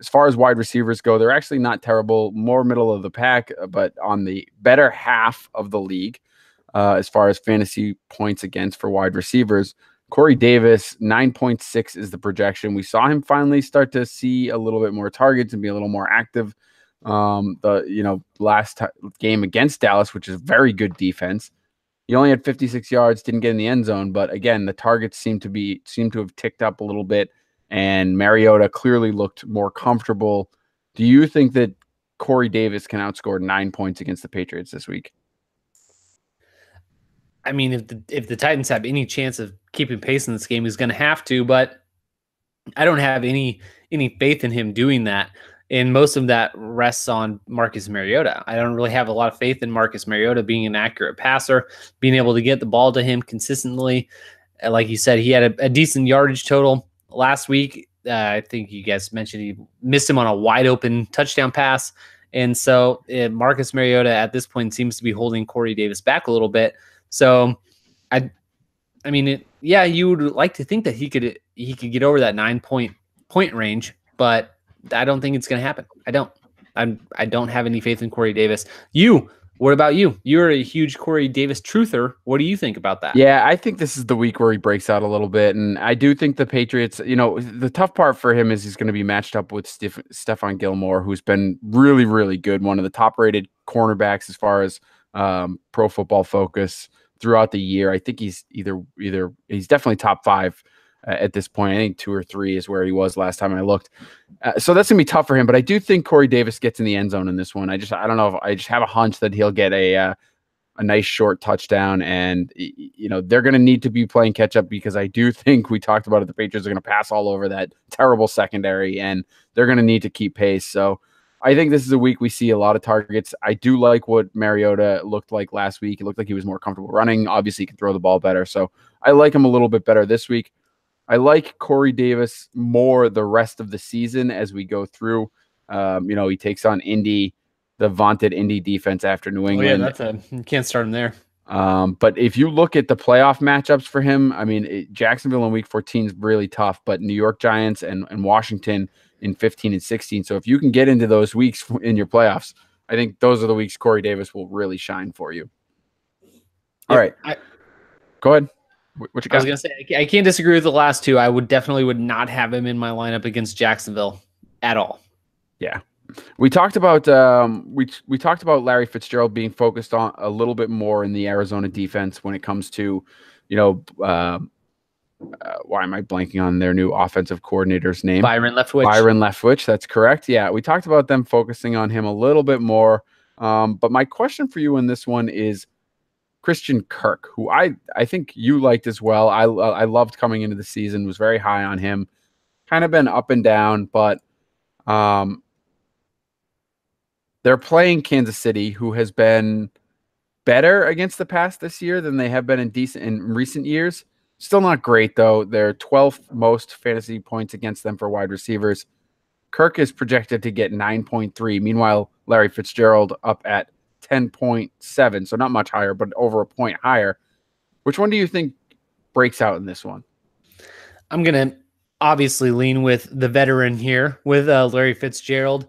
[SPEAKER 1] As far as wide receivers go, they're actually not terrible. More middle of the pack, but on the better half of the league as far as fantasy points against for wide receivers. Corey Davis, 9.6 is the projection. We saw him finally start to see a little bit more targets and be a little more active. Last game against Dallas, which is very good defense. He only had 56 yards, didn't get in the end zone, but again, the targets seem to have ticked up a little bit, and Mariota clearly looked more comfortable. Do you think that Corey Davis can outscore 9 points against the Patriots this week?
[SPEAKER 3] I mean, if the Titans have any chance of keeping pace in this game, he's going to have to, but I don't have any faith in him doing that. And most of that rests on Marcus Mariota. I don't really have a lot of faith in Marcus Mariota being an accurate passer, being able to get the ball to him consistently. Like you said, he had a decent yardage total last week. I think you guys mentioned he missed him on a wide open touchdown pass. And so Marcus Mariota at this point seems to be holding Corey Davis back a little bit. So, you would like to think that he could get over that 9-point range, but I don't think it's going to happen. I don't have any faith in Corey Davis. You What about you? You're a huge Corey Davis truther. What do you think about that?
[SPEAKER 1] Yeah, I think this is the week where he breaks out a little bit. And I do think the Patriots, the tough part for him is he's going to be matched up with Stephon Gilmore, who's been really, really good. One of the top rated cornerbacks as far as Pro Football Focus throughout the year. I think he's either he's definitely top 5 at this point. I think 2 or 3 is where he was last time I looked. So that's going to be tough for him. But I do think Corey Davis gets in the end zone in this one. I don't know. I just have a hunch that he'll get a nice short touchdown, and they're going to need to be playing catch up, because I do think we talked about it. The Patriots are going to pass all over that terrible secondary, and they're going to need to keep pace. So I think this is a week we see a lot of targets. I do like what Mariota looked like last week. It looked like he was more comfortable running. Obviously, he can throw the ball better. So I like him a little bit better this week. I like Corey Davis more the rest of the season as we go through. He takes on Indy, the vaunted Indy defense after New England.
[SPEAKER 3] Oh, yeah, you can't start him there.
[SPEAKER 1] But if you look at the playoff matchups for him, I mean, Jacksonville in week 14 is really tough, but New York Giants and Washington in 15 and 16. So if you can get into those weeks in your playoffs, I think those are the weeks Corey Davis will really shine for you. All right. Go ahead. What you got?
[SPEAKER 3] I was going to say, I can't disagree with the last two. I would not have him in my lineup against Jacksonville at all.
[SPEAKER 1] Yeah. We talked about we talked about Larry Fitzgerald being focused on a little bit more in the Arizona defense when it comes to, why am I blanking on their new offensive coordinator's name?
[SPEAKER 3] Byron
[SPEAKER 1] Leftwich. That's correct. Yeah, we talked about them focusing on him a little bit more. But my question for you in this one is Christian Kirk, who I think you liked as well. I loved coming into the season, was very high on him. Kind of been up and down, but they're playing Kansas City, who has been better against the pass this year than they have been in recent years. Still not great, though. They're 12th most fantasy points against them for wide receivers. Kirk is projected to get 9.3. Meanwhile, Larry Fitzgerald up at 10.7. So not much higher, but over a point higher. Which one do you think breaks out in this one?
[SPEAKER 3] I'm going to obviously lean with the veteran here with Larry Fitzgerald.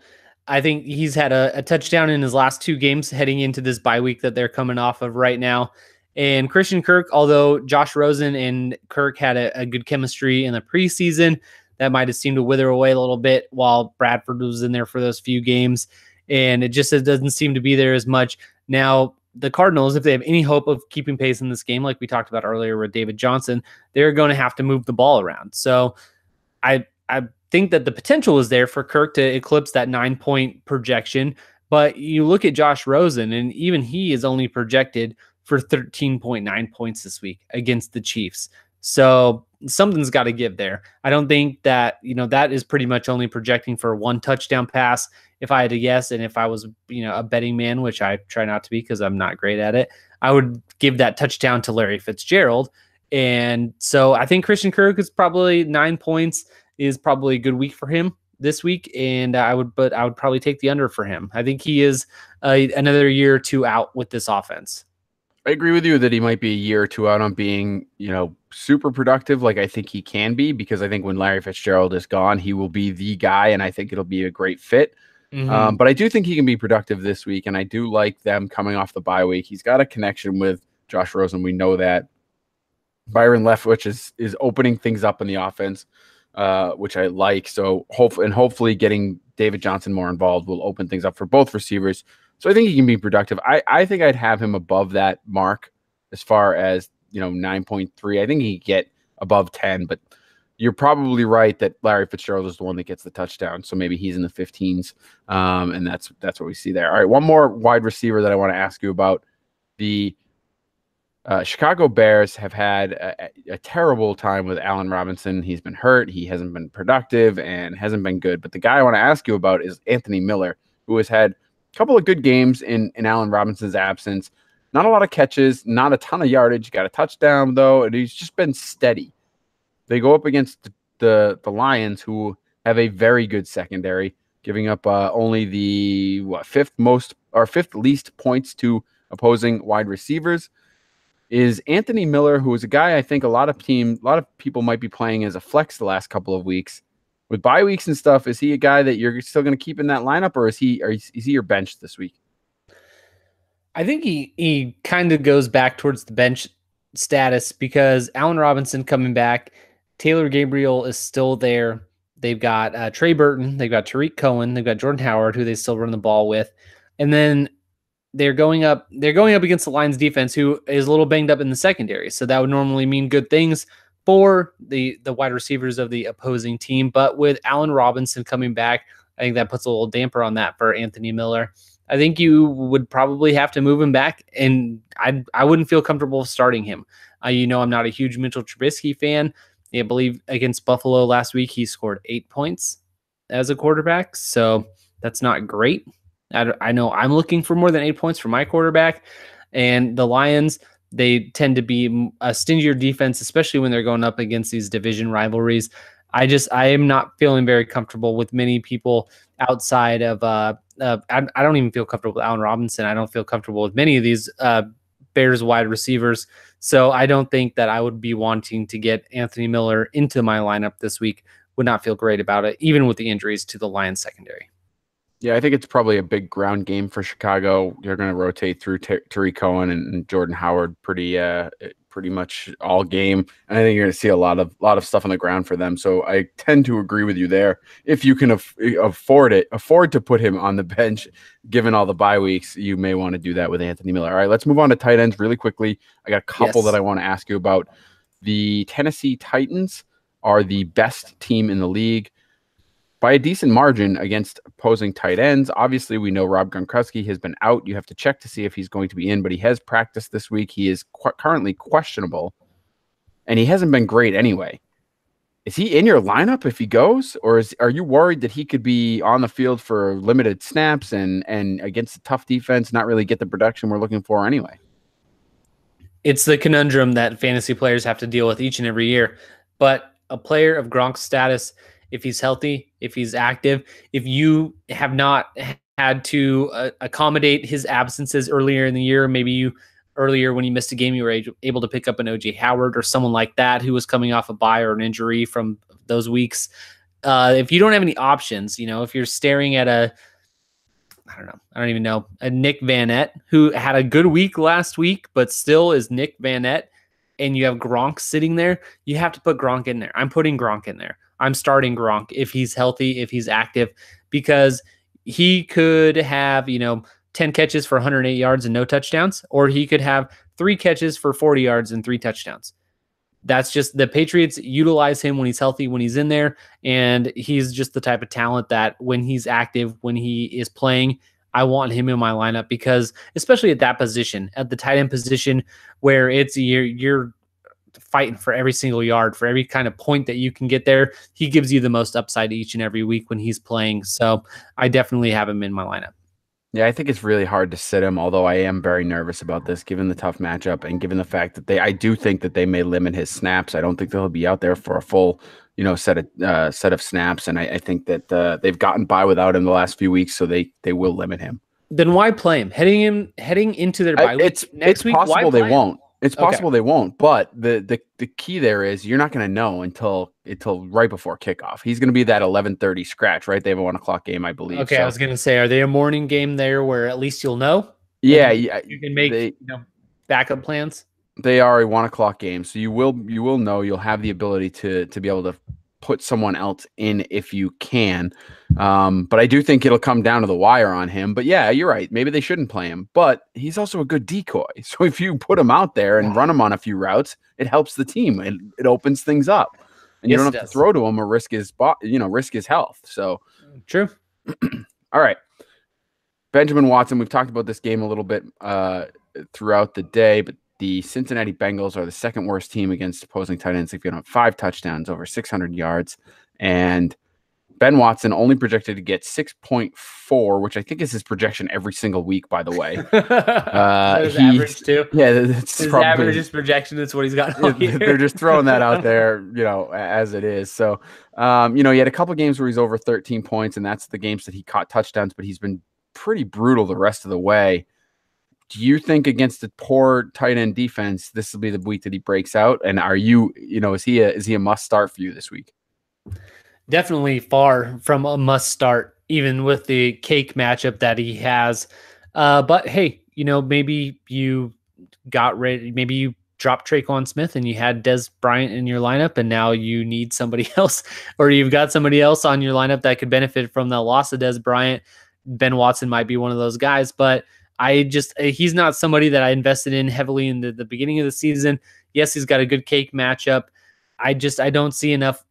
[SPEAKER 3] I think he's had a touchdown in his last 2 games heading into this bye week that they're coming off of right now. And Christian Kirk, although Josh Rosen and Kirk had a good chemistry in the preseason, that might have seemed to wither away a little bit while Bradford was in there for those few games. And it doesn't seem to be there as much. Now, the Cardinals, if they have any hope of keeping pace in this game, like we talked about earlier with David Johnson, they're going to have to move the ball around. So I think that the potential is there for Kirk to eclipse that 9-point projection. But you look at Josh Rosen, and even he is only projected for 13.9 points this week against the Chiefs. So something's got to give there. I don't think that, that is pretty much only projecting for 1 touchdown pass, if I had to guess. And if I was, a betting man, which I try not to be because I'm not great at it, I would give that touchdown to Larry Fitzgerald. And so I think Christian Kirk is probably 9 points is probably a good week for him this week. And I would probably take the under for him. I think he is another year or 2 out with this offense.
[SPEAKER 1] I agree with you that he might be a year or 2 out on being, super productive. Like I think he can be, because I think when Larry Fitzgerald is gone, he will be the guy, and I think it'll be a great fit. Mm-hmm. But I do think he can be productive this week, and I do like them coming off the bye week. He's got a connection with Josh Rosen. We know that. Byron Leftwich is opening things up in the offense, which I like. So hopefully getting David Johnson more involved will open things up for both receivers. So I think he can be productive. I think I'd have him above that mark as far as, 9.3. I think he could get above 10, but you're probably right that Larry Fitzgerald is the one that gets the touchdown. So maybe he's in the 15s. And that's what we see there. All right. One more wide receiver that I want to ask you about. The Chicago Bears have had a terrible time with Allen Robinson. He's been hurt. He hasn't been productive and hasn't been good. But the guy I want to ask you about is Anthony Miller, who has had couple of good games in Allen Robinson's absence. Not a lot of catches, not a ton of yardage. Got a touchdown, though, and he's just been steady. They go up against the Lions, who have a very good secondary, giving up only the fifth least points to opposing wide receivers. Is Anthony Miller, who is a guy I think a lot of people might be playing as a flex the last couple of weeks. With bye weeks and stuff, is he a guy that you're still going to keep in that lineup, or is he your bench this week?
[SPEAKER 3] I think he kind of goes back towards the bench status because Allen Robinson coming back, Taylor Gabriel is still there. They've got Trey Burton, they've got Tariq Cohen, they've got Jordan Howard, who they still run the ball with, and then they're going up against the Lions defense, who is a little banged up in the secondary. So that would normally mean good things for the wide receivers of the opposing team. But with Allen Robinson coming back, I think that puts a little damper on that for Anthony Miller. I think you would probably have to move him back, and I wouldn't feel comfortable starting him. I'm not a huge Mitchell Trubisky fan. I believe against Buffalo last week, he scored 8 points as a quarterback. So that's not great. I know I'm looking for more than 8 points for my quarterback. And the Lions, they tend to be a stingier defense, especially when they're going up against these division rivalries. I am not feeling very comfortable with many people outside of I don't even feel comfortable with Allen Robinson. I don't feel comfortable with many of these Bears wide receivers. So I don't think that I would be wanting to get Anthony Miller into my lineup this week. Would not feel great about it, even with the injuries to the Lions secondary.
[SPEAKER 1] Yeah, I think it's probably a big ground game for Chicago. They're going to rotate through Tariq Cohen and Jordan Howard pretty much all game. And I think you're going to see a lot of stuff on the ground for them. So I tend to agree with you there. If you can afford to put him on the bench, given all the bye weeks, you may want to do that with Anthony Miller. All right, let's move on to tight ends really quickly. I got a couple that I want to ask you about. The Tennessee Titans are the best team in the league by a decent margin against opposing tight ends. Obviously, we know Rob Gronkowski has been out. You have to check to see if he's going to be in, but he has practiced this week. He is currently questionable, and he hasn't been great anyway. Is he in your lineup if he goes, or are you worried that he could be on the field for limited snaps and against a tough defense, not really get the production we're looking for anyway?
[SPEAKER 3] It's the conundrum that fantasy players have to deal with each and every year. But a player of Gronk's status, if he's healthy, if he's active, if you have not had to accommodate his absences earlier in the year, maybe earlier when you missed a game, you were able to pick up an O.J. Howard or someone like that who was coming off a bye or an injury from those weeks. If you don't have any options, if you're staring at a Nick Vanette, who had a good week last week, but still is Nick Vanette, and you have Gronk sitting there, you have to put Gronk in there. I'm putting Gronk in there. I'm starting Gronk if he's healthy, if he's active, because he could have, 10 catches for 108 yards and no touchdowns, or he could have 3 catches for 40 yards and 3 touchdowns. That's just the Patriots utilize him when he's healthy, when he's in there, and he's just the type of talent that when he's active, when he is playing, I want him in my lineup because especially at that position, at the tight end position where it's you're fighting for every single yard, for every kind of point that you can get there, he gives you the most upside each and every week when he's playing. So I definitely have him in my lineup.
[SPEAKER 1] Yeah, I think it's really hard to sit him, although I am very nervous about this, given the tough matchup and given the fact that I do think that they may limit his snaps. I don't think they'll be out there for a full, set of snaps, and I think that they've gotten by without him the last few weeks, so they will limit him.
[SPEAKER 3] Then why play him? Heading into their bye week next week?
[SPEAKER 1] It's possible they won't. It's possible
[SPEAKER 3] Okay.
[SPEAKER 1] they won't, but the key there is you're not going to know until right before kickoff. He's going to be that 11:30 scratch, right? They have a 1:00 game, I believe.
[SPEAKER 3] Okay, so. I was going to say, are they a morning game there where at least you'll know?
[SPEAKER 1] Yeah,
[SPEAKER 3] you can make backup plans.
[SPEAKER 1] They are a 1:00 game, so you will know. You'll have the ability to be able to put someone else in if you can. But I do think it'll come down to the wire on him. But yeah, you're right. Maybe they shouldn't play him, but he's also a good decoy. So if you put him out there and run him on a few routes, it helps the team. It opens things up, and you don't have to throw to him or risk his health. So
[SPEAKER 3] true.
[SPEAKER 1] All right. Benjamin Watson, we've talked about this game a little bit throughout the day, but the Cincinnati Bengals are the second worst team against opposing tight ends. They've given up 5 touchdowns, over 600 yards. And Ben Watson only projected to get 6.4, which I think is his projection every single week, by the way.
[SPEAKER 3] His average, too.
[SPEAKER 1] Yeah, it's
[SPEAKER 3] his
[SPEAKER 1] probably
[SPEAKER 3] average, his projection. That's what he's got all year.
[SPEAKER 1] They're just throwing that out there, as it is. So, he had a couple games where he's over 13 points, and that's the games that he caught touchdowns, but he's been pretty brutal the rest of the way. Do you think against the poor tight end defense, this will be the week that he breaks out? And are you, is he a must start for you this week?
[SPEAKER 3] Definitely far from a must start, even with the cake matchup that he has. But hey, maybe you got ready, maybe you dropped Traquan Smith and you had Des Bryant in your lineup, and now you need somebody else, or you've got somebody else on your lineup that could benefit from the loss of Des Bryant. Ben Watson might be one of those guys, but he's not somebody that I invested in heavily in the beginning of the season. Yes, he's got a good cake matchup. I don't see enough.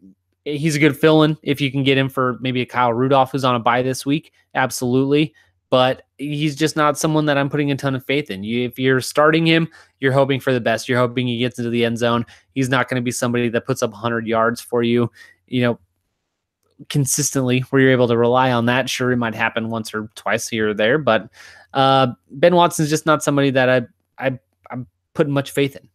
[SPEAKER 3] He's a good fill-in if you can get him for maybe a Kyle Rudolph who's on a bye this week. Absolutely. But he's just not someone that I'm putting a ton of faith in. If you're starting him, you're hoping for the best. You're hoping he gets into the end zone. He's not going to be somebody that puts up 100 yards for you, consistently, where you're able to rely on that. Sure, it might happen once or twice here or there, but Ben Watson's just not somebody that I'm putting much faith in.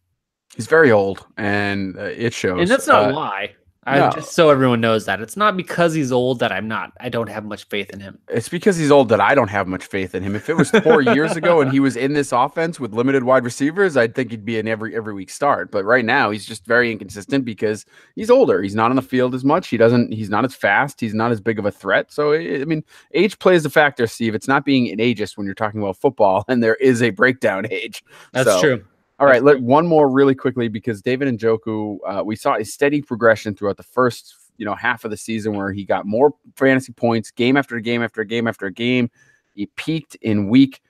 [SPEAKER 1] He's very old, and it shows.
[SPEAKER 3] And that's not why. Just so everyone knows that it's not because he's old that I don't have much faith in him.
[SPEAKER 1] It's because he's old that I don't have much faith in him. If it was 4 years ago and he was in this offense with limited wide receivers, I'd think he'd be an every week start. But right now he's just very inconsistent because he's older. He's not on the field as much. He's not as fast. He's not as big of a threat. So, age plays a factor, Steve. It's not being an ageist when you're talking about football, and there is a breakdown age.
[SPEAKER 3] That's true.
[SPEAKER 1] All right, one more really quickly, because David Njoku, we saw a steady progression throughout the first, half of the season where he got more fantasy points game after game after game after game. He peaked in week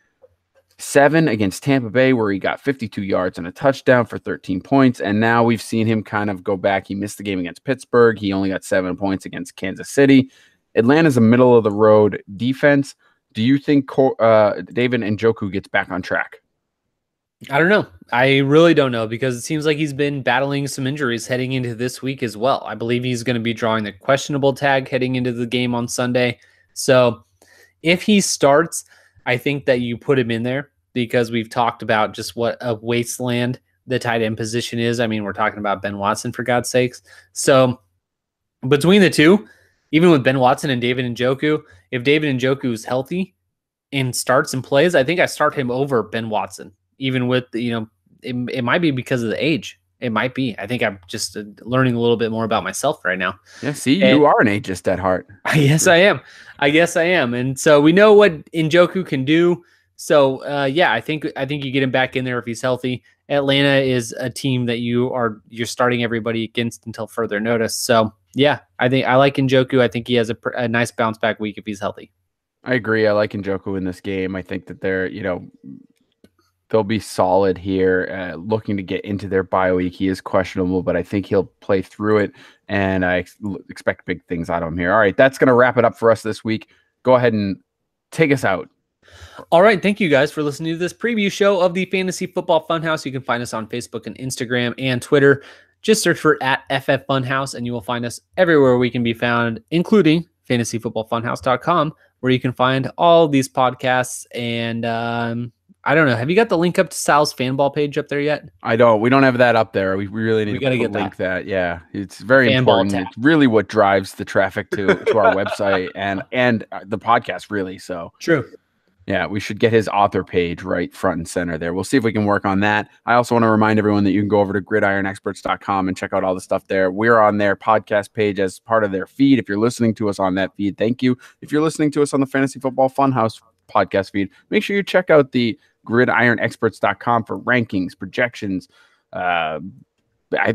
[SPEAKER 1] 7 against Tampa Bay, where he got 52 yards and a touchdown for 13 points. And now we've seen him kind of go back. He missed the game against Pittsburgh. He only got 7 points against Kansas City. Atlanta's a middle of the road defense. Do you think David Njoku gets back on track?
[SPEAKER 3] I don't know. I really don't know, because it seems like he's been battling some injuries heading into this week as well. I believe he's going to be drawing the questionable tag heading into the game on Sunday. So if he starts, I think that you put him in there, because we've talked about just what a wasteland the tight end position is. I mean, we're talking about Ben Watson, for God's sakes. So between the two, even with Ben Watson and David Njoku, if David Njoku is healthy and starts and plays, I think I start him over Ben Watson. Even with, it might be because of the age. It might be. I think I'm just learning a little bit more about myself right now.
[SPEAKER 1] Yeah, see, you are an ageist at heart.
[SPEAKER 3] Yes, I am. And so we know what Njoku can do. So, I think you get him back in there if he's healthy. Atlanta is a team that you're starting everybody against until further notice. So, yeah, I like Njoku. I think he has a nice bounce back week if he's healthy.
[SPEAKER 1] I agree. I like Njoku in this game. I think that they'll be solid here, looking to get into their bye week. He is questionable, but I think he'll play through it, and I expect big things out of him here. All right, that's going to wrap it up for us this week. Go ahead and take us out.
[SPEAKER 3] All right, thank you guys for listening to this preview show of the Fantasy Football Funhouse. You can find us on Facebook and Instagram and Twitter. Just search for @FF Funhouse, and you will find us everywhere we can be found, including fantasyfootballfunhouse.com, where you can find all these podcasts. And I don't know. Have you got the link up to Sal's Fanball page up there yet?
[SPEAKER 1] I don't. We don't have that up there. We really need to link that. Yeah, it's very Fanball important. It's really what drives the traffic to our website and the podcast, really. So
[SPEAKER 3] true.
[SPEAKER 1] Yeah, we should get his author page right front and center there. We'll see if we can work on that. I also want to remind everyone that you can go over to gridironexperts.com and check out all the stuff there. We're on their podcast page as part of their feed. If you're listening to us on that feed, thank you. If you're listening to us on the Fantasy Football Funhouse podcast feed, make sure you check out the gridironexperts.com for rankings, projections. I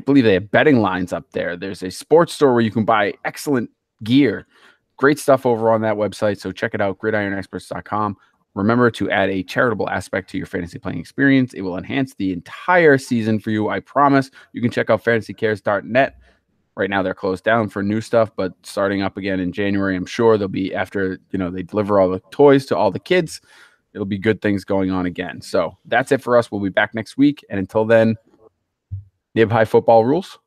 [SPEAKER 1] believe they have betting lines up there. There's a sports store where you can buy excellent gear. Great stuff over on that website. So check it out, gridironexperts.com. Remember to add a charitable aspect to your fantasy playing experience. It will enhance the entire season for you, I promise. You can check out fantasycares.net. Right now they're closed down for new stuff, but starting up again in January, I'm sure they'll be after, they deliver all the toys to all the kids. It'll be good things going on again. So that's it for us. We'll be back next week. And until then, nib high football rules.